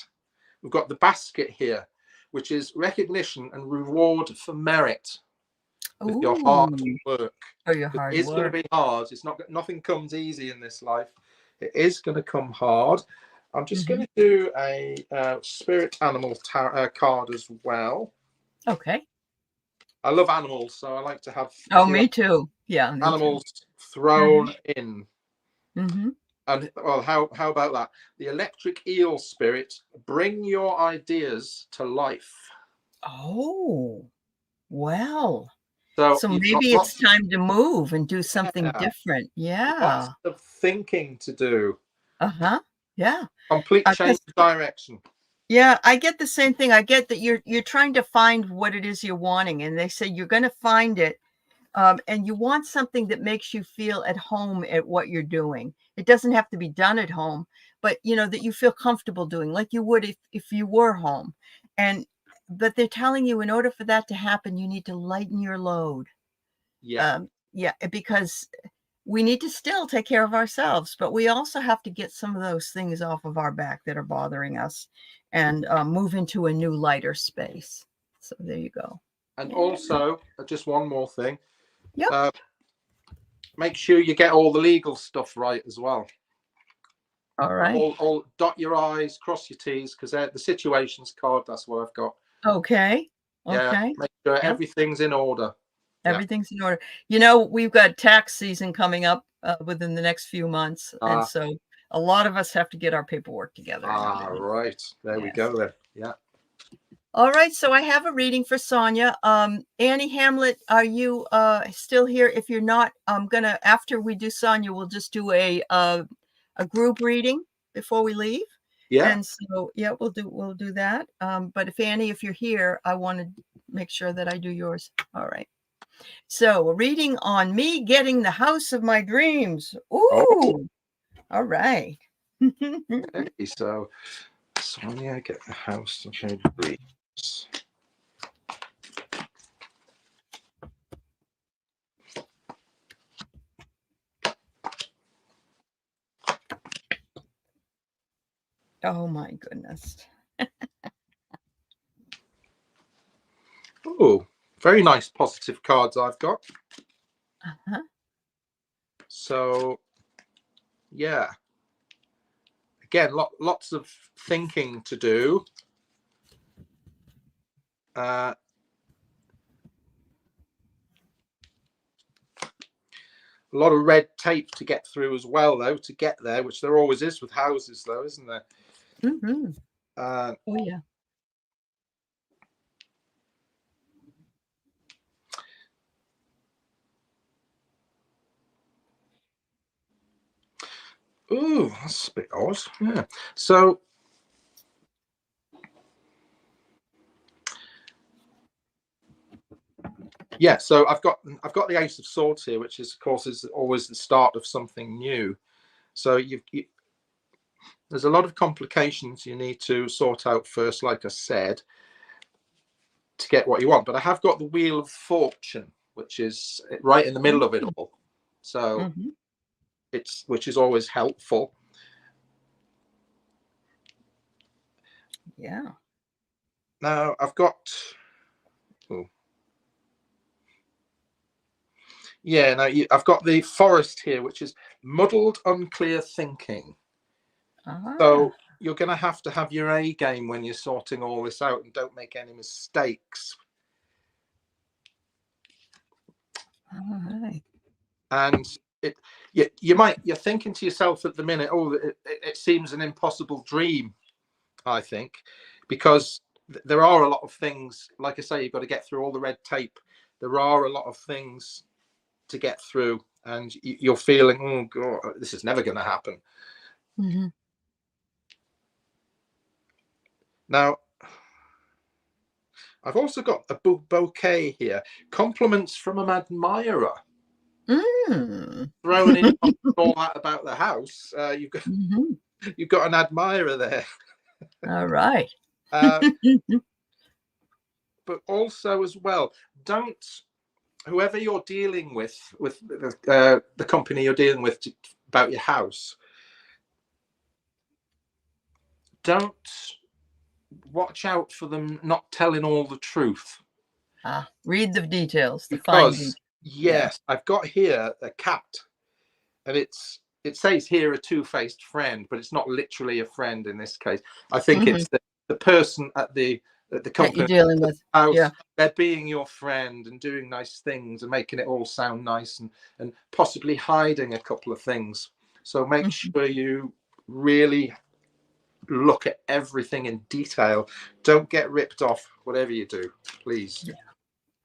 we've got the basket here, which is recognition and reward for merit with your hard work. Your hard it's going to be hard. Nothing comes easy in this life. It is going to come hard. I'm just going to do a spirit animal card as well. Okay. I love animals, so I like to have. Me too. Yeah, animals thrown in. And well, how about that? The electric eel spirit, bring your ideas to life. Oh, well. So maybe it's time to move and do something different. Yeah. Lots of thinking to do. Yeah. Complete change of direction. Yeah, I get the same thing. I get that you're trying to find what it is you're wanting, and they say you're going to find it, and you want something that makes you feel at home at what you're doing. It doesn't have to be done at home, but that you feel comfortable doing, like you would if you were home. But they're telling you, in order for that to happen, you need to lighten your load. Yeah. Because we need to still take care of ourselves, but we also have to get some of those things off of our back that are bothering us, and move into a new, lighter space. So there you go. And also, just one more thing. Yep. Make sure you get all the legal stuff right as well. All right. All dot your I's, cross your T's, because the situations card, that's what I've got. Okay. Yeah, make sure everything's in order. Everything's in order. We've got tax season coming up within the next few months. And so a lot of us have to get our paperwork together. Right. There we go then. Yeah. All right. So I have a reading for Sonia. Annie Hamlet, are you still here? If you're not, I'm going to, after we do Sonia, we'll just do a group reading before we leave. Yeah. And so, we'll do that. But if you're here, I want to make sure that I do yours. All right. So a reading on me getting the house of my dreams. Ooh. Oh. All right. Okay, so Sonia, get the house of her dreams. Oh my goodness. Oh, very nice positive cards I've got. Uh-huh. So, yeah. Again, lots of thinking to do. A lot of red tape to get through as well, though, to get there, which there always is with houses, though, isn't there? Mm-hmm. Oh, yeah. Ooh, that's a bit odd. Yeah. So, yeah. So I've got the Ace of Swords here, which is, of course, is always the start of something new. So there's a lot of complications you need to sort out first, like I said, to get what you want. But I have got the Wheel of Fortune, which is right in the middle of it all. So which is always helpful. Yeah. Now I've got I've got the Forest here, which is muddled, unclear thinking. So you're going to have your A game when you're sorting all this out, and don't make any mistakes. All right. And you're thinking to yourself at the minute, it seems an impossible dream, I think, because there are a lot of things, like I say, you've got to get through all the red tape. There are a lot of things to get through, and you're feeling, oh God, this is never going to happen. Mm-hmm. Now, I've also got a bouquet here. Compliments from an admirer. Thrown in all that about the house. You've got an admirer there. All right. But also as well, whoever you're dealing with the company you're dealing with about your house, don't watch out for them not telling all the truth. Read the details. Because yes, I've got here a cat, and it says here a two-faced friend, but it's not literally a friend in this case. I think it's the person at the company that you're dealing with. House, they're being your friend and doing nice things and making it all sound nice, and possibly hiding a couple of things. So make sure you really look at everything in detail. Don't get ripped off, whatever you do, please.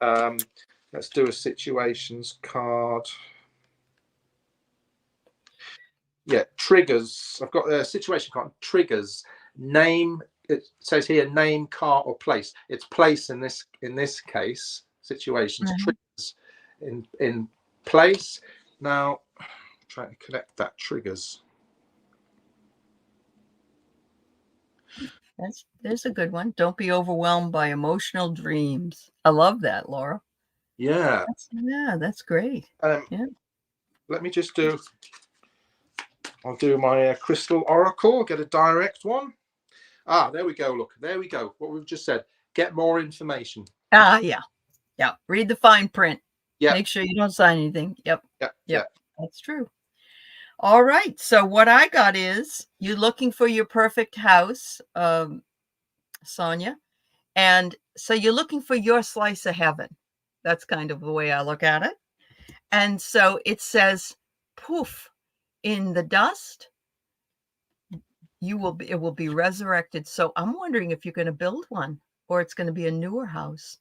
Let's do a situations card. Yeah, triggers. I've got a situation card. Triggers. Name. It says here name, car, or place. It's place in this case. Situations. Triggers. in place. Now, trying to connect that triggers. There's a good one. Don't be overwhelmed by emotional dreams. I love that, Laura. Yeah. That's great. Yeah. Let me just do. I'll do my crystal oracle. Get a direct one. There we go. Look, there we go. What we've just said. Get more information. Yeah. Read the fine print. Yeah. Make sure you don't sign anything. Yep. Yeah. That's true. All right. So what I got is you looking for your perfect house, Sonia. And so you're looking for your slice of heaven. That's kind of the way I look at it. And so it says, poof, in the dust, it will be resurrected. So I'm wondering if you're going to build one or it's going to be a newer house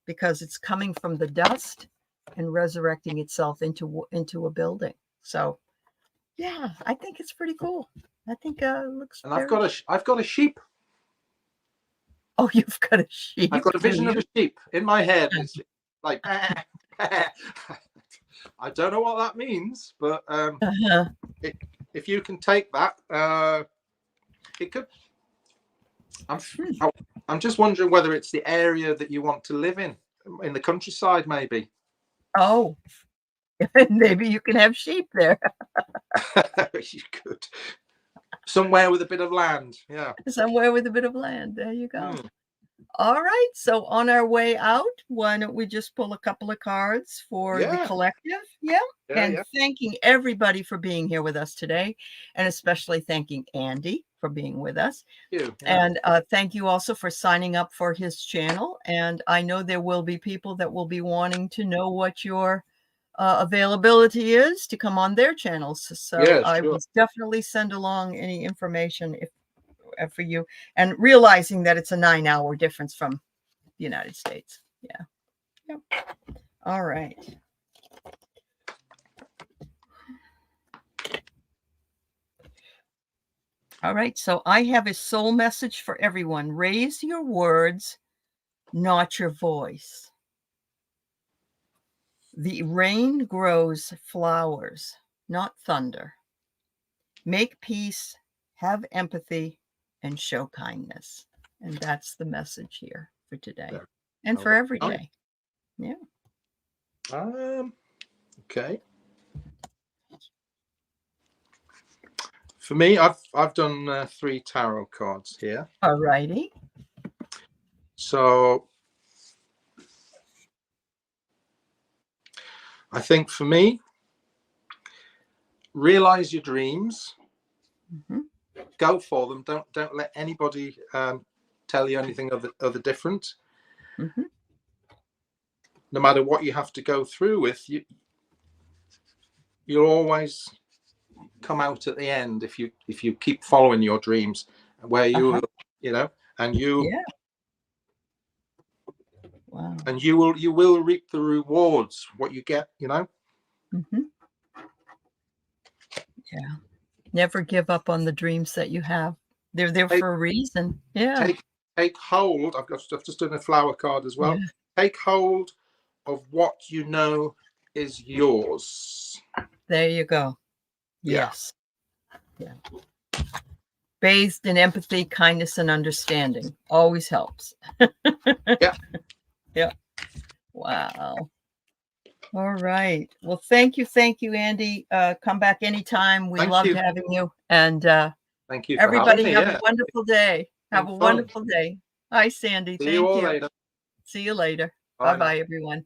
because it's coming from the dust and resurrecting itself into a building. So yeah, I think it's pretty cool. I think it looks. And I've got a sheep. Oh, you've got a sheep. I've got a vision of a sheep in my head. It's like I don't know what that means, but if you can take that, it could. I'm just wondering whether it's the area that you want to live in the countryside, maybe. Oh, maybe you can have sheep there. You could. Somewhere with a bit of land. Yeah. Somewhere with a bit of land. There you go. All right. So on our way out, why don't we just pull a couple of cards for the collective? And thanking everybody for being here with us today, and especially thanking Andy for being with us. And thank you also for signing up for his channel. And I know there will be people that will be wanting to know what your availability is to come on their channels. So I will definitely send along any information for you, and realizing that it's a 9-hour difference from the United States. All right. All right. So I have a soul message for everyone. Raise your words, not your voice. The rain grows flowers, not thunder. Make peace, have empathy, and show kindness. And that's the message here for today and for every day. Yeah. Okay. For me, I've done 3 tarot cards here. All righty. So I think for me, realize your dreams. Go for them. Don't let anybody tell you anything other different. No matter what you have to go through with, you'll always come out at the end if you keep following your dreams, where you and you and you will reap the rewards, what you get, Never give up on the dreams that you have. They're there for a reason. Take hold. I've just done a flower card as well. Take hold of what you know is yours. There you go. Yes. Yeah. Bathed in empathy, kindness, and understanding always helps. Yeah. Wow. All right. Well, thank you, Andy. Come back anytime. We loved having you. And thank you. Everybody have a wonderful day. Have a wonderful day. Hi, Sandy. See you all later. See you later. Bye-bye, everyone.